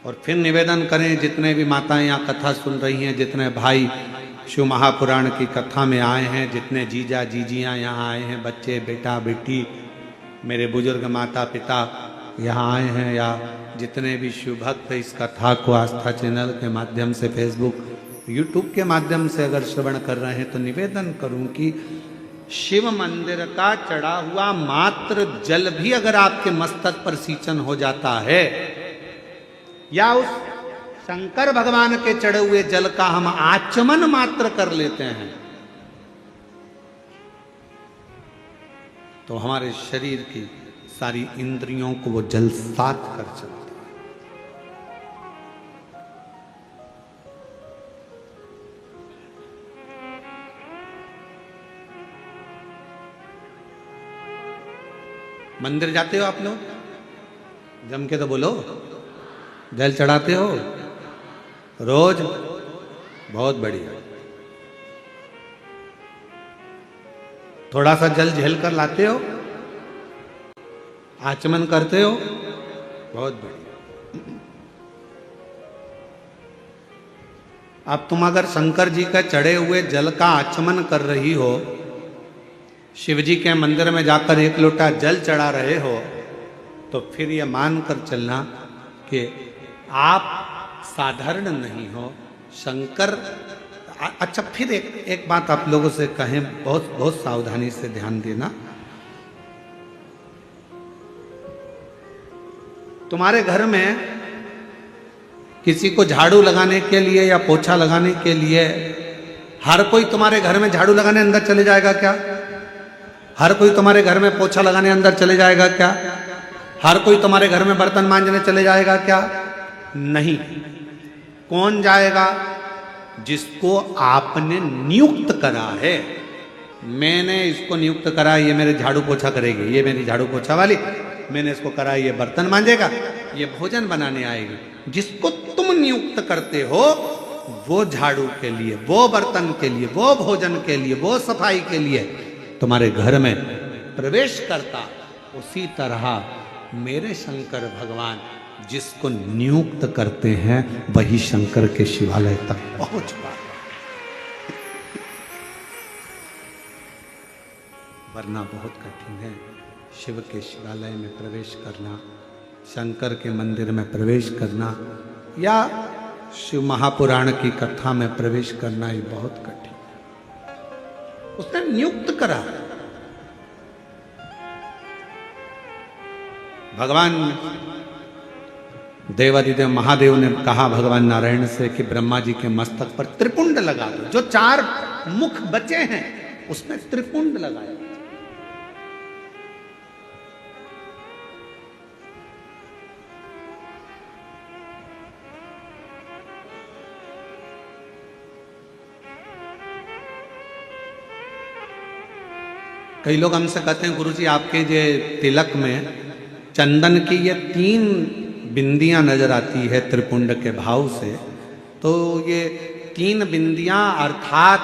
और फिर निवेदन करें, जितने भी माताएं यहाँ कथा सुन रही हैं, जितने भाई शिव महापुराण की कथा में आए हैं, जितने जीजा जीजियाँ यहाँ आए हैं, बच्चे बेटा बेटी, मेरे बुजुर्ग माता पिता यहाँ आए हैं, या जितने भी शिव भक्त इस कथा को आस्था चैनल के माध्यम से, फेसबुक यूट्यूब के माध्यम से अगर श्रवण कर रहे हैं, तो निवेदन करूं कि शिव मंदिर का चढ़ा हुआ मात्र जल भी अगर आपके मस्तक पर सिंचन हो जाता है, या उस शंकर भगवान के चढ़े हुए जल का हम आचमन मात्र कर लेते हैं, तो हमारे शरीर की सारी इंद्रियों को वो जल साथ कर चलता है। मंदिर जाते हो आप लोग? जम के तो बोलो। जल चढ़ाते हो रोज? बहुत बढ़िया। थोड़ा सा जल झेल कर लाते हो, आचमन करते हो, बहुत बढ़िया। अब तुम अगर शंकर जी का चढ़े हुए जल का आचमन कर रही हो, शिव जी के मंदिर में जाकर 1 लोटा जल चढ़ा रहे हो, तो फिर ये मान कर चलना कि आप साधारण नहीं हो। शंकर, अच्छा फिर एक बात आप लोगों से कहें, बहुत बहुत सावधानी से ध्यान देना। तुम्हारे घर में किसी को झाड़ू लगाने के लिए या पोछा लगाने के लिए, हर कोई तुम्हारे घर में झाड़ू लगाने अंदर चले जाएगा क्या? हर कोई तुम्हारे घर में पोछा लगाने अंदर चले जाएगा क्या? हर कोई तुम्हारे घर में बर्तन मांजने चले जाएगा क्या? नहीं। कौन जाएगा? जिसको आपने नियुक्त करा है। मैंने इसको नियुक्त करा, ये मेरे झाड़ू पोछा करेगी, ये मेरी झाड़ू पोछा वाली, मैंने इसको करा, ये बर्तन मांजेगा, ये भोजन बनाने आएगी। जिसको तुम नियुक्त करते हो, वो झाड़ू के लिए, वो बर्तन के लिए, वो भोजन के लिए, वो सफाई के लिए तुम्हारे घर में प्रवेश करता, उसी तरह मेरे शंकर भगवान जिसको नियुक्त करते हैं, वही शंकर के शिवालय तक पहुंच पाते। वरना बहुत कठिन है शिव के शिवालय में प्रवेश करना, शंकर के मंदिर में प्रवेश करना, या शिव महापुराण की कथा में प्रवेश करना, ही बहुत कठिन। उसने नियुक्त करा। भगवान देवादिदेव महादेव ने कहा भगवान नारायण से कि ब्रह्मा जी के मस्तक पर त्रिपुंड लगा दो। जो 4 मुख बचे हैं उसमें त्रिपुंड लगाया। कई लोग हमसे कहते हैं गुरुजी आपके जे तिलक में चंदन की ये 3 बिंदियां नजर आती है त्रिपुंड के भाव से, तो ये 3 बिंदियां अर्थात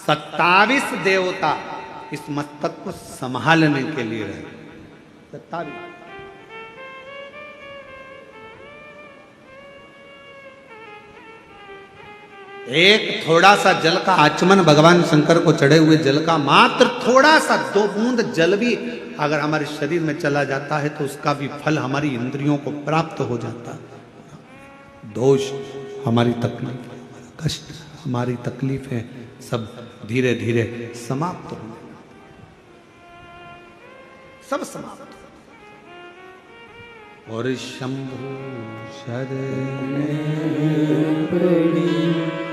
27 देवता इस मस्तक को संभालने के लिए रहे। 27 एक थोड़ा सा जल का आचमन भगवान शंकर को चढ़े हुए जल का मात्र थोड़ा सा 2 बूंद जल भी अगर हमारे शरीर में चला जाता है तो उसका भी फल हमारी इंद्रियों को प्राप्त हो जाता है। दोष हमारी तकलीफ, हमारा कष्ट, हमारी तकलीफें सब धीरे धीरे समाप्त हो, सब समाप्त। और शंभु शरण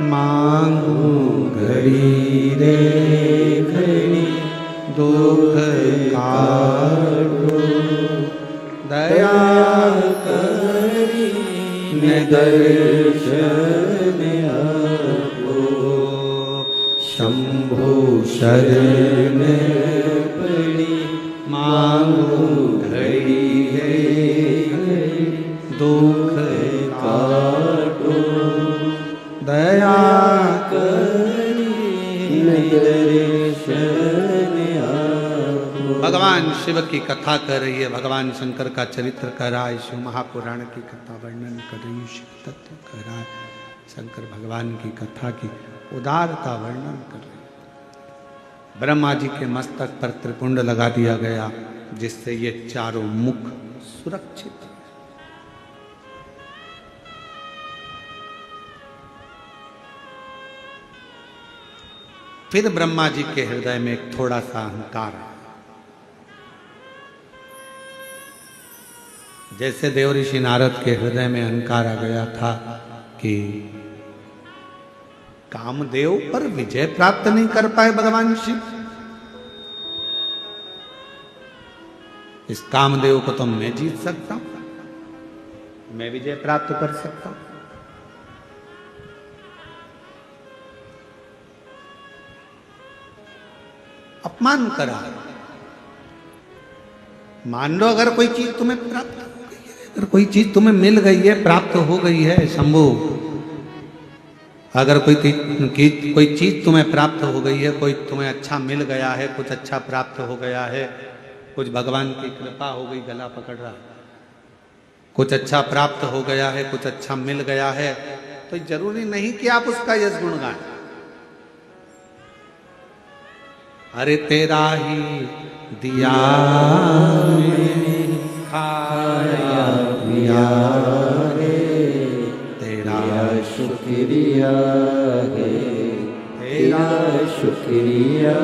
मांगू घड़ी रे घड़ी, दुख काटो दया करी दर्शन आपो। शंभु शरण पड़ी मांगू घड़ी रे दुख काटो दया करी दर्शन आपो। भगवान शिव की कथा कर रही है, भगवान शंकर का चरित्र कर रहा है, शिव महापुराण की कथा वर्णन कर रही है, शिव तत्व कर रहा है, शंकर भगवान की कथा की उदारता वर्णन कर रही है। ब्रह्मा जी के मस्तक पर त्रिपुंड लगा दिया गया जिससे ये चारों मुख सुरक्षित। फिर ब्रह्मा जी के हृदय में एक थोड़ा सा अहंकार है। जैसे देवऋषि नारद के हृदय में अहंकार आ गया था कि कामदेव पर विजय प्राप्त नहीं कर पाए भगवान शिव, इस कामदेव को तो मैं जीत सकता हूं, मैं विजय प्राप्त कर सकता हूं। अपमान करा। मान लो अगर कोई चीज तुम्हें प्राप्त हो गई है, अगर कोई चीज तुम्हें मिल गई है, प्राप्त हो गई है शंभु, अगर कोई चीज तुम्हें प्राप्त हो गई है, कोई तुम्हें अच्छा मिल गया है, कुछ अच्छा प्राप्त हो गया है, कुछ भगवान की कृपा हो गई, गला पकड़ रहा, कुछ अच्छा प्राप्त हो गया है, कुछ अच्छा मिल गया है, तो जरूरी नहीं कि आप उसका यश गुण गाएं। अरे तेरा ही दिया खाया पिया है, तेरा शुक्रिया है, तेरा शुक्रिया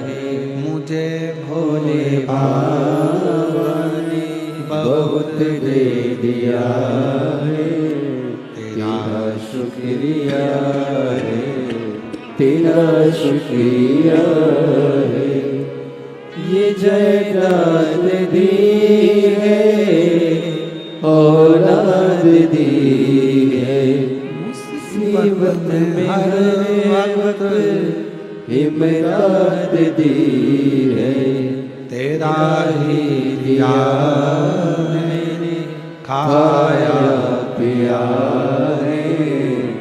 है, मुझे भोले बाबा ने बहुत दे दिया है, तेरा शुक्रिया है, तेरा शुक्रिया है। ये जायदाद दी है, औलाद दी है, मुसीबत में हर वक्त इमदाद दी है, तेरा ही दिया मैंने खाया पिया है,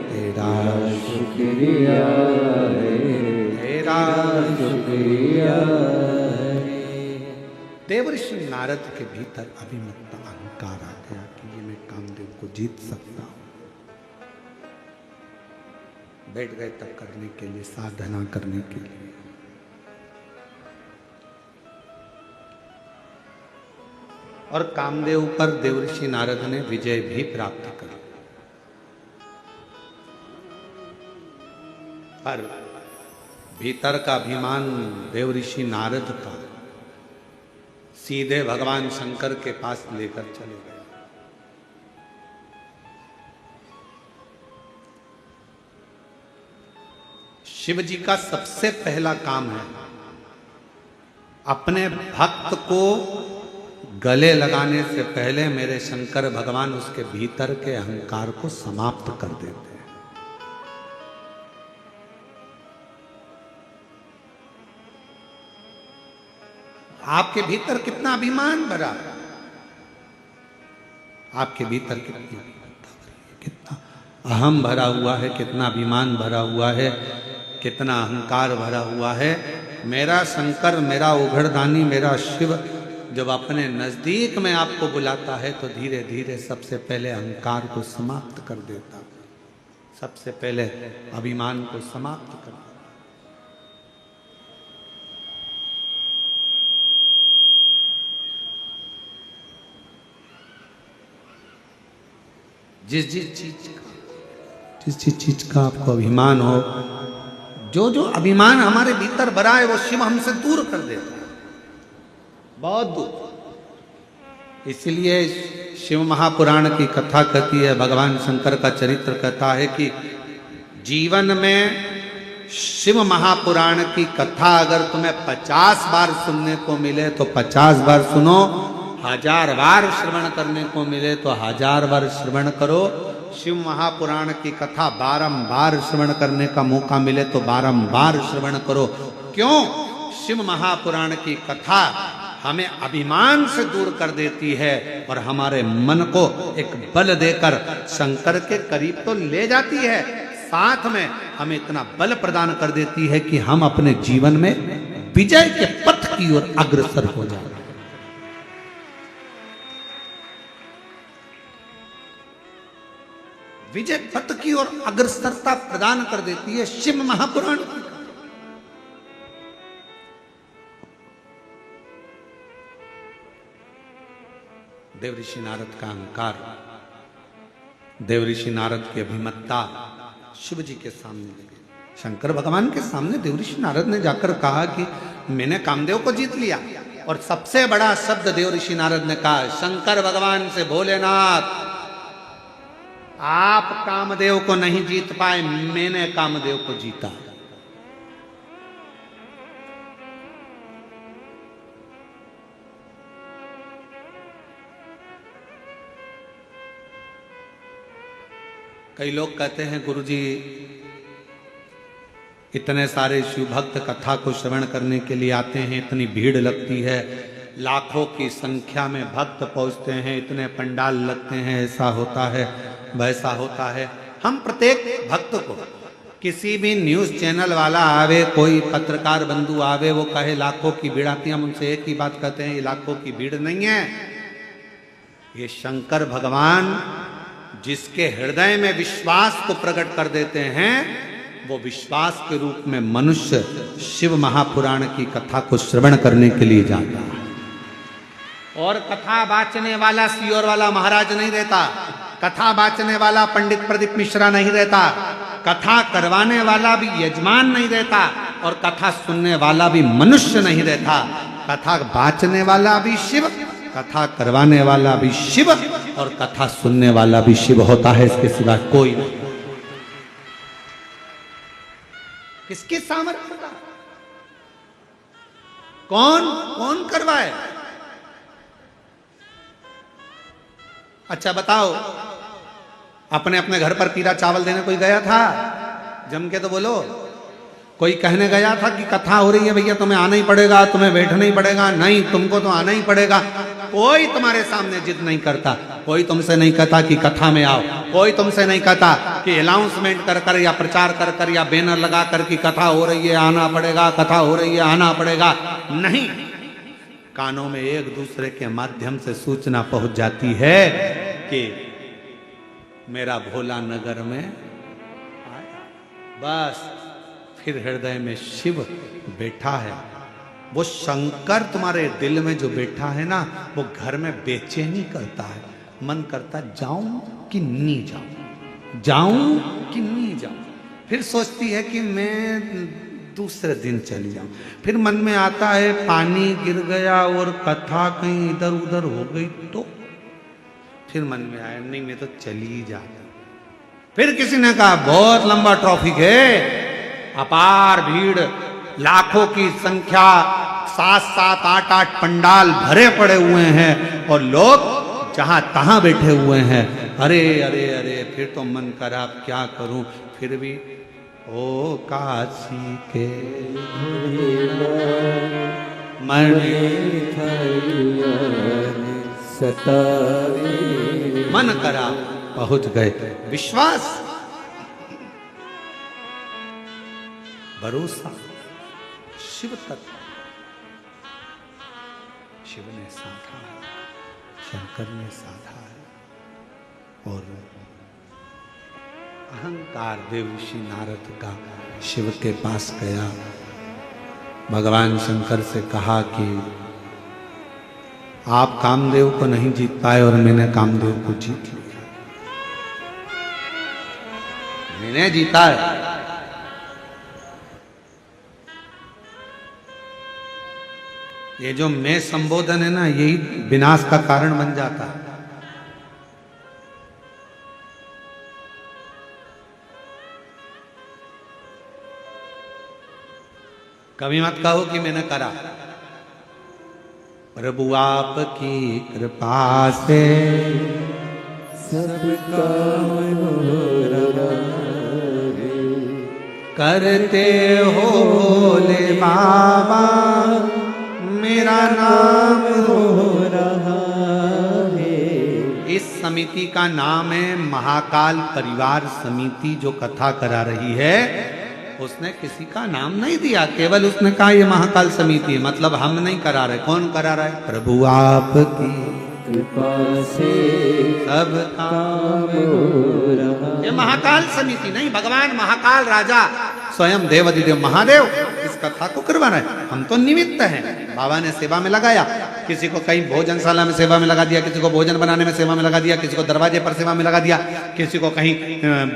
तेरा शुक्रिया है, तेरा शुक्रिया है। देवऋषि नारद के भीतर अभिमत अहंकार आ गया कि ये मैं कामदेव को जीत सकता हूं। बैठ गए तब करने के लिए, साधना करने के लिए। और कामदेव पर देवऋषि नारद ने विजय भी प्राप्त कर। पर भीतर का अभिमान देवऋषि नारद का सीधे भगवान शंकर के पास लेकर चले गए। शिव जी का सबसे पहला काम है अपने भक्त को गले लगाने से पहले मेरे शंकर भगवान उसके भीतर के अहंकार को समाप्त कर देते हैं। आपके भीतर कितना अभिमान भरा, आपके भीतर कितना अहम भरा हुआ है, कितना अभिमान भरा हुआ है, कितना अहंकार भरा हुआ है। मेरा शंकर, मेरा उघड़दानी, मेरा शिव जब अपने नजदीक में आपको बुलाता है तो धीरे धीरे सबसे पहले अहंकार को समाप्त कर देता, सबसे पहले अभिमान को समाप्त कर देता। जिस चीज का आपको अभिमान हो, जो जो अभिमान हमारे भीतर भरा है वो शिव हमसे दूर कर देता है, बहुत दूर। इसलिए शिव महापुराण की कथा कहती है, भगवान शंकर का चरित्र कहता है कि जीवन में शिव महापुराण की कथा अगर तुम्हें 50 बार सुनने को मिले तो 50 बार सुनो, 1000 बार श्रवण करने को मिले तो 1000 बार श्रवण करो। शिव महापुराण की कथा बारंबार श्रवण करने का मौका मिले तो बारंबार श्रवण करो। क्यों? शिव महापुराण की कथा हमें अभिमान से दूर कर देती है और हमारे मन को एक बल देकर शंकर के करीब तो ले जाती है, साथ में हमें इतना बल प्रदान कर देती है कि हम अपने जीवन में विजय के पथ की ओर अग्रसर हो जाए। विजय पथ की ओर अग्रसरता प्रदान कर देती है शिव महापुराण। देवऋषि नारद का अहंकार, देवऋषि नारद की अभिमत्ता शिव जी के सामने लगे। शंकर भगवान के सामने देवऋषि नारद ने जाकर कहा कि मैंने कामदेव को जीत लिया, और सबसे बड़ा शब्द देवऋषि नारद ने कहा शंकर भगवान से, भोलेनाथ आप कामदेव को नहीं जीत पाए, मैंने कामदेव को जीता। कई लोग कहते हैं गुरुजी इतने सारे शिव भक्त कथा को श्रवण करने के लिए आते हैं, इतनी भीड़ लगती है, लाखों की संख्या में भक्त पहुंचते हैं, इतने पंडाल लगते हैं, ऐसा होता है वैसा होता है। हम प्रत्येक भक्त को, किसी भी न्यूज चैनल वाला आवे, कोई पत्रकार बंधु आवे, वो कहे लाखों की भीड़ आती है, हम उनसे एक ही बात कहते हैं, ये लाखों की भीड़ नहीं है, ये शंकर भगवान जिसके हृदय में विश्वास को प्रकट कर देते हैं, वो विश्वास के रूप में मनुष्य शिव महापुराण की कथा को श्रवण करने के लिए जाता है। और कथा वाचने वाला सियोर वाला महाराज नहीं रहता, कथा वाचने वाला पंडित प्रदीप मिश्रा नहीं रहता, कथा करवाने वाला भी यजमान नहीं रहता, और कथा सुनने वाला भी मनुष्य नहीं रहता। कथा वाचने वाला भी शिव, कथा करवाने वाला भी शिव, और कथा सुनने वाला भी शिव होता है, इसके सिवा कोई नहीं। किसके सामर्थ्य का? कौन करवाए? अच्छा बताओ, अपने अपने घर पर पीरा चावल देने कोई गया था? जम के तो बोलो। कोई कहने गया था कि कथा हो रही है भैया तुम्हें आना ही पड़ेगा, तुम्हें बैठना ही पड़ेगा? नहीं, तुमको तो आना ही पड़ेगा। कोई तुम्हारे सामने जिद नहीं करता, कोई तुमसे नहीं कहता कि कथा में आओ, कोई तुमसे नहीं कहता कि अनाउंसमेंट कर कर या प्रचार कर कर या बैनर लगा कर कि कथा हो रही है आना पड़ेगा, कथा हो रही है आना पड़ेगा। नहीं, कानों में एक दूसरे के माध्यम से सूचना पहुंच जाती है कि मेरा भोला नगर में आया, बस फिर हृदय में शिव बैठा है। वो शंकर तुम्हारे दिल में जो बैठा है ना, वो घर में बेचैनी करता है, मन करता जाऊं कि नहीं जाऊं, जाऊं कि नहीं जाऊं। फिर सोचती है कि मैं दूसरे दिन चली जाऊं। फिर मन में आता है पानी गिर गया और कथा कहीं इधर उधर हो गई तो फिर मन में आया नहीं मैं तो चली ही जाता। फिर किसी ने कहा बहुत लंबा ट्रैफिक है, अपार भीड़, लाखों की संख्या, 7-7, 8-8 पंडाल भरे पड़े हुए हैं और लोग जहां तहां बैठे हुए हैं। अरे अरे अरे, फिर तो मन करा अब क्या करूं। फिर भी ओ काशी के मणि सतावे मन करा पहुंच गए। विश्वास, भरोसा शिव तत्व, शिव ने साधा है, शंकर ने साधा है। और अहंकार देव ऋषि नारद का शिव के पास गया, भगवान शंकर से कहा कि आप कामदेव को नहीं जीत पाए और मैंने कामदेव को जीत लिया, मैंने जीता है। ये जो मैं संबोधन है ना, यही विनाश का कारण बन जाता है। कभी मत कहो कि मैंने करा। प्रभु आपकी कृपा से सबका मनोरथ करते हो भोले बाबा, मेरा नाम हो रहा है। इस समिति का नाम है महाकाल परिवार समिति। जो कथा करा रही है उसने किसी का नाम नहीं दिया, केवल उसने कहा ये महाकाल समिति है। मतलब हम नहीं करा रहे, कौन करा रहा है? प्रभु आपकी कृपा से सब काम हो रहा। ये महाकाल समिति नहीं, भगवान महाकाल राजा स्वयं देवाधिदेव महादेव इस कथा को करवा रहे हैं। हम तो निमित्त हैं। बाबा ने सेवा में लगाया, किसी को कहीं भोजनशाला में सेवा में लगा दिया, किसी को भोजन बनाने में सेवा में लगा दिया, किसी को दरवाजे पर सेवा में लगा दिया, किसी को कहीं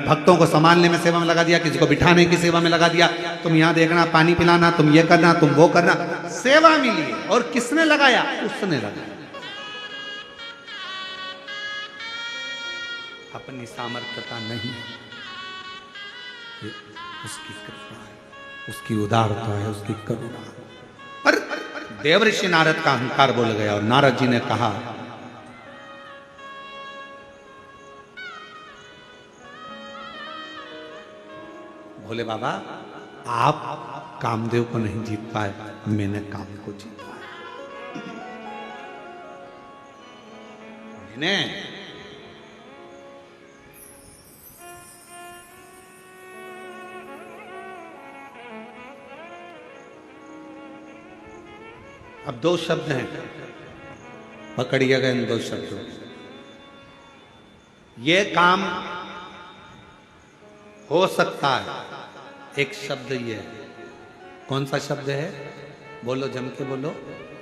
भक्तों को संभालने में सेवा में लगा दिया, किसी को बिठाने की सेवा में लगा दिया। तुम यहाँ देखना, पानी पिलाना, तुम ये करना, तुम वो करना, सेवा मिली है। और किसने लगाया? उसने लगाया। अपनी सामर्थ्यता नहीं, ये उसकी कृपा है, उसकी उदारता है, उसकी करुणा है। पर देवऋषि नारद का अहंकार बोल गया और नारद जी ने कहा, भोले बाबा आप कामदेव को नहीं जीत पाए, मैंने काम को जीता है। मैंने अब दो शब्द हैं, पकड़िएगा इन दो शब्दों। ये काम हो सकता है, एक शब्द ये है। कौन सा शब्द है? बोलो, जम के बोलो।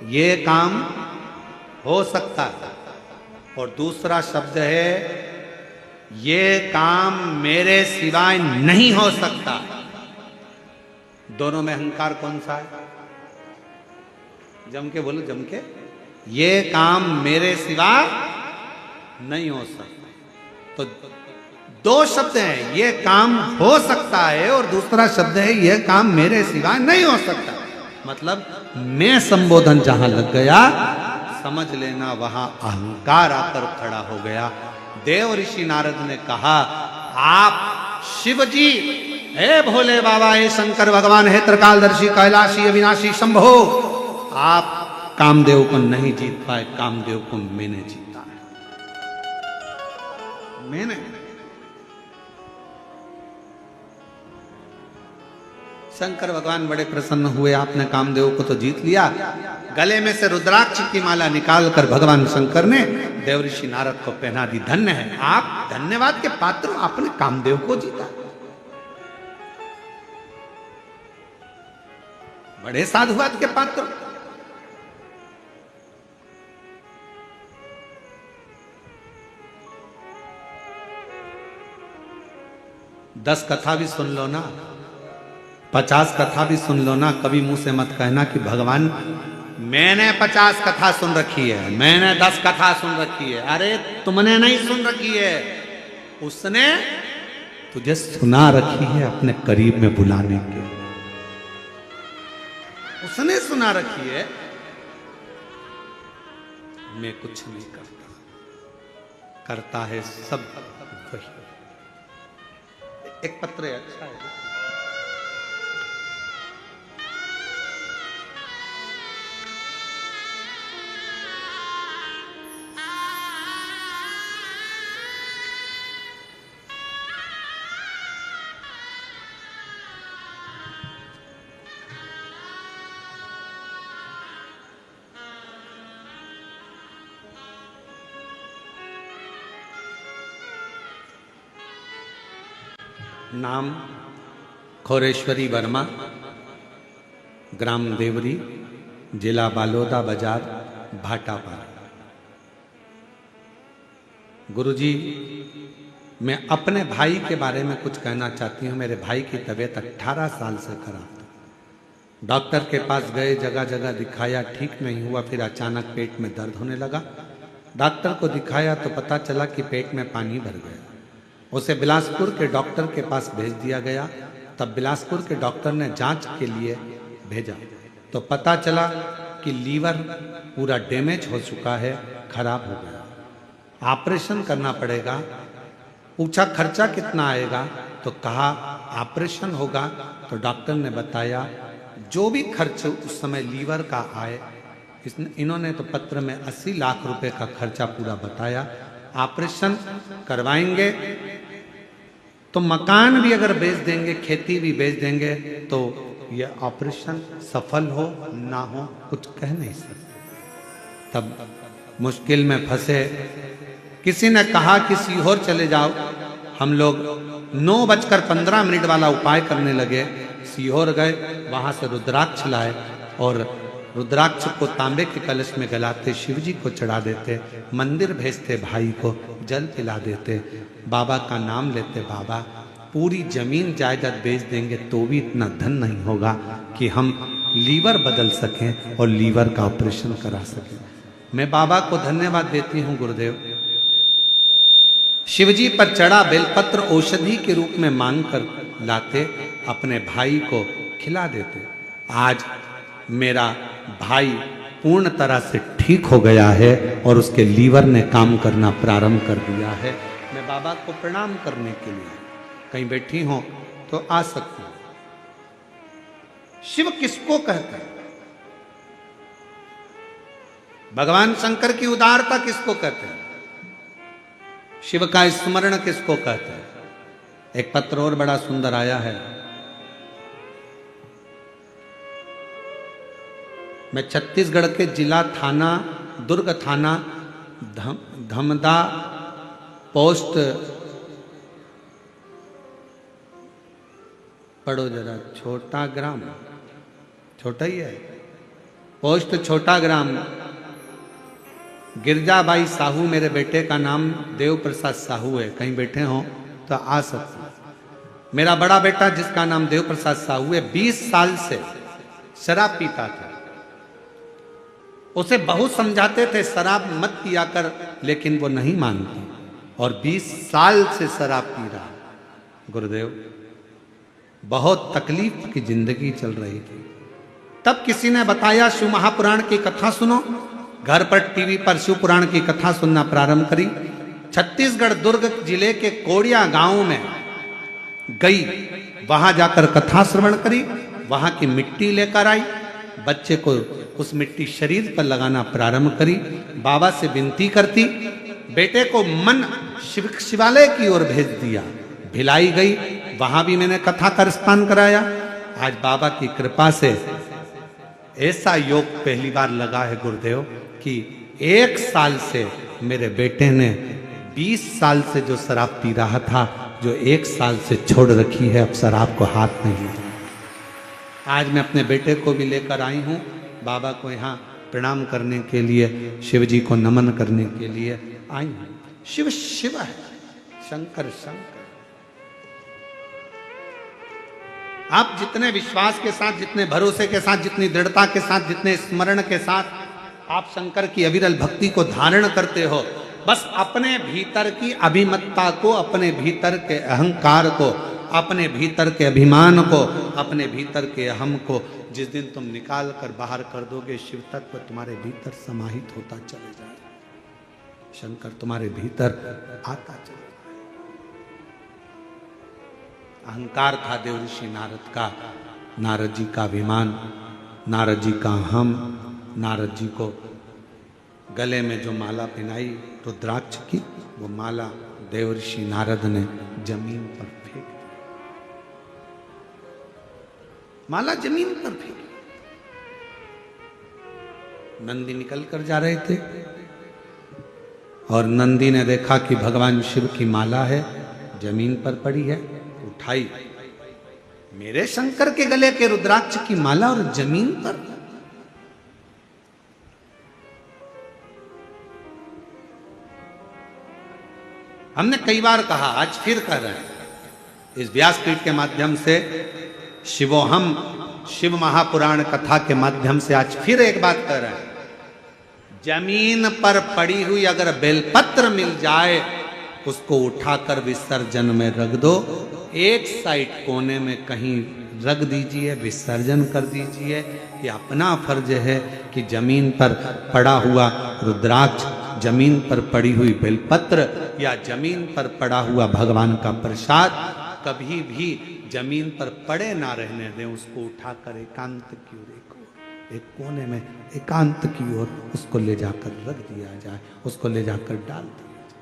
ये काम हो सकता है। और दूसरा शब्द है, ये काम मेरे सिवाय नहीं हो सकता। दोनों में अहंकार कौन सा है? जम के बोलो, जम के। ये काम मेरे सिवा नहीं हो सकता। तो दो शब्द हैं, ये काम हो सकता है और दूसरा शब्द है ये काम मेरे सिवा नहीं हो सकता। मतलब मैं संबोधन जहां लग गया, समझ लेना वहां अहंकार आकर खड़ा हो गया। देव ऋषि नारद ने कहा, आप शिव जी, हे भोले बाबा, हे शंकर भगवान, हे त्रिकालदर्शी, कैलाशी, अविनाशी, शंभो, आप कामदेव को नहीं जीत पाए, कामदेव को मैंने जीता है। मैंने। शंकर भगवान बड़े प्रसन्न हुए, आपने कामदेव को तो जीत लिया। गले में से रुद्राक्ष की माला निकालकर भगवान शंकर ने देवऋषि नारद को पहना दी। धन्य है आप, धन्यवाद के पात्र, आपने कामदेव को जीता। बड़े साधुवाद के पात्र। दस कथा भी सुन लो ना, 50 कथा भी सुन लो ना, कभी मुंह से मत कहना कि भगवान मैंने 50 कथा सुन रखी है, मैंने 10 कथा सुन रखी है। अरे तुमने नहीं सुन रखी है, उसने तुझे सुना रखी है अपने करीब में बुलाने के। उसने सुना रखी है। मैं कुछ नहीं करता, करता है सब वही। एक पत्र है, अच्छा है। नाम खोरेश्वरी वर्मा, ग्राम देवरी, जिला बालोदा बाजार, भाटापारा। गुरुजी, मैं अपने भाई के बारे में कुछ कहना चाहती हूँ। मेरे भाई की तबीयत 18 साल से खराब थी। डॉक्टर के पास गए, जगह जगह दिखाया, ठीक नहीं हुआ। फिर अचानक पेट में दर्द होने लगा। डॉक्टर को दिखाया तो पता चला कि पेट में पानी भर गया। उसे बिलासपुर के डॉक्टर के पास भेज दिया गया। तब बिलासपुर के डॉक्टर ने जांच के लिए भेजा तो पता चला कि लीवर पूरा डैमेज हो चुका है, खराब हो गया, ऑपरेशन करना पड़ेगा। पूछा खर्चा कितना आएगा, तो कहा ऑपरेशन होगा। तो डॉक्टर ने बताया जो भी खर्च उस समय लीवर का आए, इन्होंने तो पत्र में 80 लाख रुपए का खर्चा पूरा बताया। ऑपरेशन करवाएंगे तो मकान भी अगर बेच देंगे, खेती भी बेच देंगे, तो ये ऑपरेशन सफल हो ना हो कुछ कह नहीं सकते। तब मुश्किल में फंसे। किसी ने कहा कि सीहोर चले जाओ। हम लोग 9:15 वाला उपाय करने लगे। सीहोर गए, वहां से रुद्राक्ष लाए और रुद्राक्ष को तांबे के कलश में गलाते, शिव जी को चढ़ा देते, मंदिर भेजते, भाई को जल पिला देते, बाबा का नाम लेते। बाबा पूरी जमीन जायदाद बेच देंगे तो भी इतना धन नहीं होगा कि हम लीवर बदल सकें और लीवर का ऑपरेशन करा सकें। मैं बाबा को धन्यवाद देती हूँ गुरुदेव। शिवजी पर चढ़ा बेलपत्र औषधि के रूप में मांग कर लाते, अपने भाई को खिला देते। आज मेरा भाई पूर्ण तरह से ठीक हो गया है और उसके लीवर ने काम करना प्रारंभ कर दिया है। मैं बाबा को प्रणाम करने के लिए कहीं बैठी हूं तो आ सकती हूं। शिव किसको कहते हैं? भगवान शंकर की उदारता किसको कहते हैं? शिव का स्मरण किसको कहते हैं? एक पत्र और बड़ा सुंदर आया है। मैं छत्तीसगढ़ के जिला थाना, दुर्ग थाना, धमदा पोस्ट, पढ़ो जरा, छोटा ग्राम, छोटा ही है, पोस्ट छोटा ग्राम, गिरजाबाई साहू, मेरे बेटे का नाम देव प्रसाद साहू है। कहीं बैठे हो तो आ सकते हैं। मेरा बड़ा बेटा जिसका नाम देव प्रसाद साहू है, 20 साल से शराब पीता था। उसे बहुत समझाते थे शराब मत पिया कर, लेकिन वो नहीं मानती और 20 साल से शराब पी रहा। गुरुदेव, बहुत तकलीफ की जिंदगी चल रही थी। तब किसी ने बताया शिव महापुराण की कथा सुनो। घर पर टीवी पर शिव पुराण की कथा सुनना प्रारंभ करी। छत्तीसगढ़ दुर्ग जिले के कोड़िया गांव में गई, वहां जाकर कथा श्रवण करी, वहां की मिट्टी लेकर आई, बच्चे को उस मिट्टी शरीर पर लगाना प्रारंभ करी। बाबा से विनती करती, बेटे को मन शिवालय की ओर भेज दिया। भिलाई गई, वहां भी मैंने कथा का रसपान कराया। आज बाबा की कृपा से ऐसा योग पहली बार लगा है गुरुदेव कि 1 साल से मेरे बेटे ने 20 साल से जो शराब पी रहा था, जो 1 साल से छोड़ रखी है, अब शराब को हाथ नहीं लगाता। आज मैं अपने बेटे को भी लेकर आई हूँ बाबा को यहाँ प्रणाम करने के लिए, शिव जी को नमन करने के लिए आई हूँ। शिव शिव है, शंकर शंकर। आप जितने विश्वास के साथ, जितने भरोसे के साथ, जितनी दृढ़ता के साथ, जितने स्मरण के साथ आप शंकर की अविरल भक्ति को धारण करते हो, बस अपने भीतर की अभिमत्ता को, अपने भीतर के अहंकार को, अपने भीतर के अभिमान को, अपने भीतर के अहम को जिस दिन तुम निकाल कर बाहर कर दोगे, शिव तत्व तुम्हारे भीतर समाहित होता चले जाएगा। शंकर तुम्हारे भीतर आता चले जाएगा। अहंकार था देवऋषि नारद का, नारद जी का अभिमान, नारद जी का हम, नारद जी को गले में जो माला पहनाई रुद्राक्ष की, वो माला देवऋषि नारद ने जमीन पर फेंक दी। माला जमीन पर फेंकी। नंदी निकल कर जा रहे थे और नंदी ने देखा कि भगवान शिव की माला है, जमीन पर पड़ी है, उठाई, मेरे शंकर के गले के रुद्राक्ष की माला और जमीन पर। हमने कई बार कहा, आज फिर कह रहे हैं, इस व्यासपीठ के माध्यम से शिवोहम शिव महापुराण कथा के माध्यम से आज फिर एक बात कह रहे हैं, जमीन पर पड़ी हुई अगर बेलपत्र मिल जाए उसको उठाकर विसर्जन में रख दो, एक साइड कोने में कहीं रख दीजिए, विसर्जन कर दीजिए। ये अपना फर्ज है कि जमीन पर पड़ा हुआ रुद्राक्ष, जमीन पर पड़ी हुई बेलपत्र या जमीन पर पड़ा हुआ भगवान का प्रसाद कभी भी जमीन पर पड़े ना रहने दें, उसको उठाकर एकांत की ओर, एक कोने में एकांत की ओर उसको ले जाकर रख दिया जाए, उसको ले जाकर डाल दिया जाए।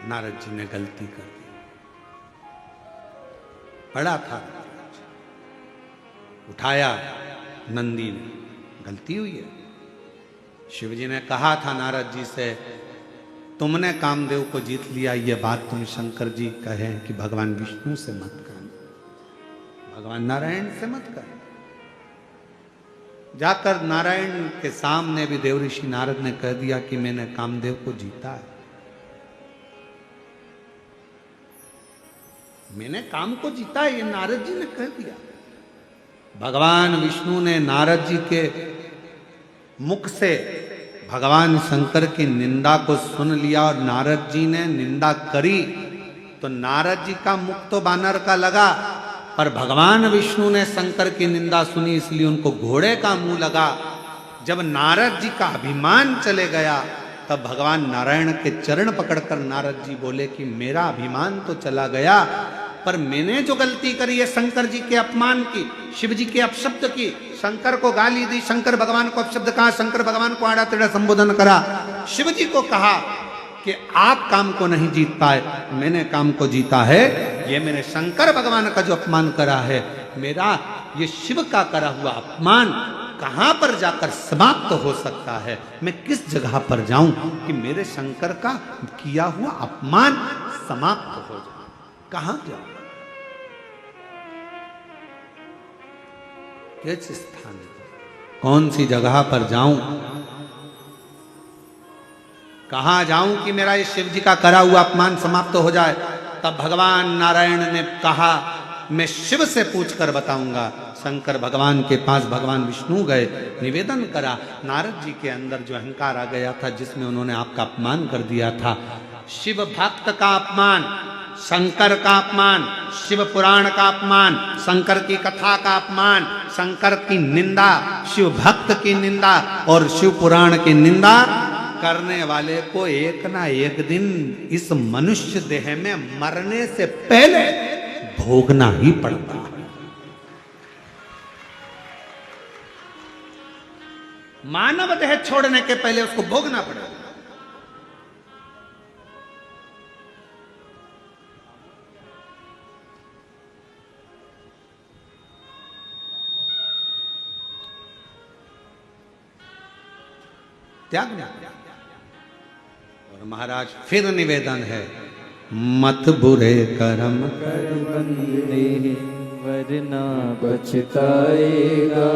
नारद जी ने गलती कर दी, पड़ा था, उठाया नंदी ने, गलती हुई है। शिव जी ने कहा था नारद जी से, तुमने कामदेव को जीत लिया, ये बात तुम शंकर जी कहें कि भगवान विष्णु से मत कहें, भगवान नारायण से मत कहें। जाकर नारायण के सामने भी देवऋषि नारद ने कह दिया कि मैंने कामदेव को जीता है, मैंने काम को जीता है, ये नारद जी ने कह दिया। भगवान विष्णु ने नारद जी के मुख से भगवान शंकर की निंदा को सुन लिया और नारद जी ने निंदा करी, तो नारद जी का मुख तो बानर का लगा, पर भगवान विष्णु ने शंकर की निंदा सुनी इसलिए उनको घोड़े का मुंह लगा। जब नारद जी का अभिमान चले गया तब भगवान नारायण के चरण पकड़कर नारद जी बोले कि मेरा अभिमान तो चला गया, पर मैंने जो गलती करी है शंकर जी के अपमान की, शिव जी के अपशब्द की, शंकर को गाली दी, शंकर भगवान को अपशब्द कहा, शंकर भगवान को आड़ा टेढ़ा संबोधन करा, शिव जी को कहा कि आप काम को नहीं जीत पाए, मैंने काम को जीता है, ये मैंने शंकर भगवान का जो अपमान करा है, मेरा ये शिव का करा हुआ अपमान कहां पर जाकर समाप्त हो सकता है, मैं किस जगह पर जाऊं कि मेरे शंकर का किया हुआ अपमान समाप्त हो जाए, कहां जाऊं, किस स्थान, कौन सी जगह पर जाऊं, कहां जाऊं कि मेरा इस शिव जी का करा हुआ अपमान समाप्त हो जाए। तब भगवान नारायण ने कहा मैं शिव से पूछकर बताऊंगा। शंकर भगवान के पास भगवान विष्णु गए, निवेदन करा, नारद जी के अंदर जो अहंकार आ गया था जिसमें उन्होंने आपका अपमान कर दिया था, शिव भक्त का अपमान, शंकर का अपमान, शिव पुराण का अपमान, शंकर की कथा का अपमान, शंकर की निंदा, शिव भक्त की निंदा और शिव पुराण की निंदा करने वाले को एक ना एक दिन इस मनुष्य देह में मरने से पहले भोगना ही पड़ता है। मानव देह छोड़ने के पहले उसको भोगना पड़ेगा। त्यागना। और महाराज फिर निवेदन है, मत बुरे कर्म कर बंदे वरना पछताएगा,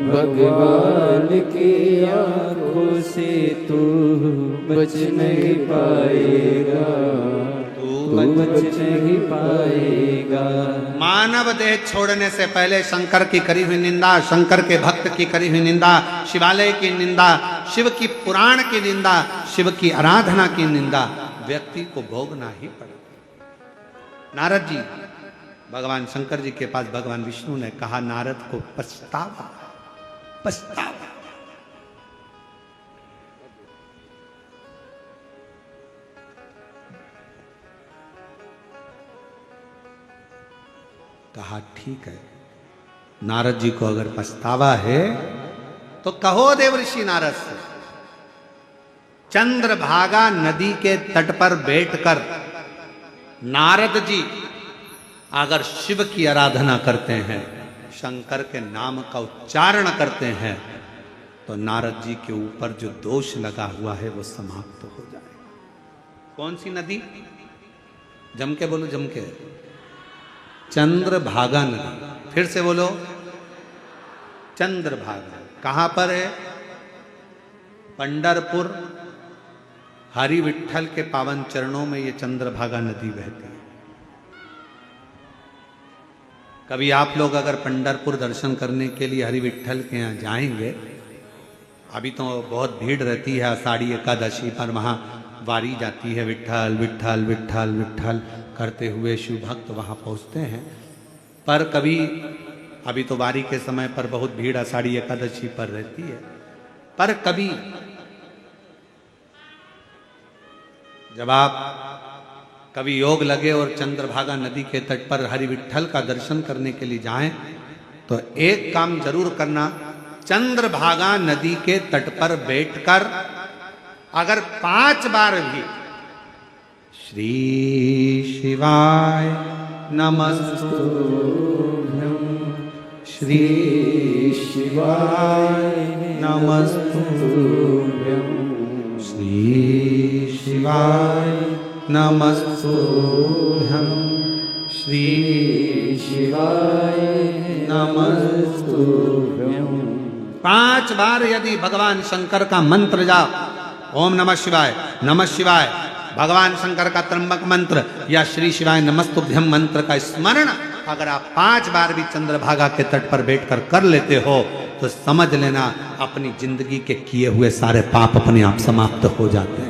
भगवान की आंखों से तू बच नहीं पाएगा, तू बच नहीं पाएगा। मानव देह छोड़ने से पहले शंकर की करी हुई निंदा, शंकर के भक्त की करी हुई निंदा, शिवालय की निंदा, शिव की पुराण की निंदा, शिव की आराधना की निंदा व्यक्ति को भोगना ही पड़ेगा। नारद जी भगवान शंकर जी के पास भगवान विष्णु ने कहा, नारद को पछतावा, पछतावा। कहा ठीक है, नारद जी को अगर पछतावा है तो कहो देवऋषि नारद से, चंद्रभागा नदी के तट पर बैठकर नारद जी अगर शिव की आराधना करते हैं, शंकर के नाम का उच्चारण करते हैं तो नारद जी के ऊपर जो दोष लगा हुआ है वो समाप्त हो जाए। कौन सी नदी? जम के बोलो, जम के। चंद्रभागा नदी। फिर से बोलो, चंद्रभागा। कहां पर है? पंढरपुर हरि विठ्ठल के पावन चरणों में ये चंद्रभागा नदी बहती है। कभी आप लोग अगर पंढरपुर दर्शन करने के लिए हरि विठ्ठल के यहाँ जाएंगे, अभी तो बहुत भीड़ रहती है, आषाढ़ी एकादशी पर वहाँ वारी जाती है, विठ्ठल विठ्ठल विठ्ठल विठ्ठल करते हुए शिव भक्त वहाँ पहुँचते हैं। पर कभी, अभी तो वारी के समय पर बहुत भीड़ आषाढ़ी एकादशी पर रहती है, पर कभी जब आप कभी योग लगे और चंद्रभागा नदी के तट पर हरि विठ्ठल का दर्शन करने के लिए जाएं तो एक काम जरूर करना, चंद्रभागा नदी के तट पर बैठकर अगर 5 बार भी श्री शिवाय नमस्तुभ्यं, श्री शिवाय नमस्तुभ्यं, श्री शिवाय नमस्तुभ्यं, श्री शिवाय नमस्तुभ्यं 5 बार यदि भगवान शंकर का मंत्र जाप, ओम नमः शिवाय, नमः शिवाय, भगवान शंकर का त्र्यंबक मंत्र या श्री शिवाय नमस्तुभ्यं मंत्र का स्मरण अगर आप 5 बार भी चंद्रभागा के तट पर बैठकर कर लेते हो तो समझ लेना अपनी जिंदगी के किए हुए सारे पाप अपने आप समाप्त हो जाते हैं।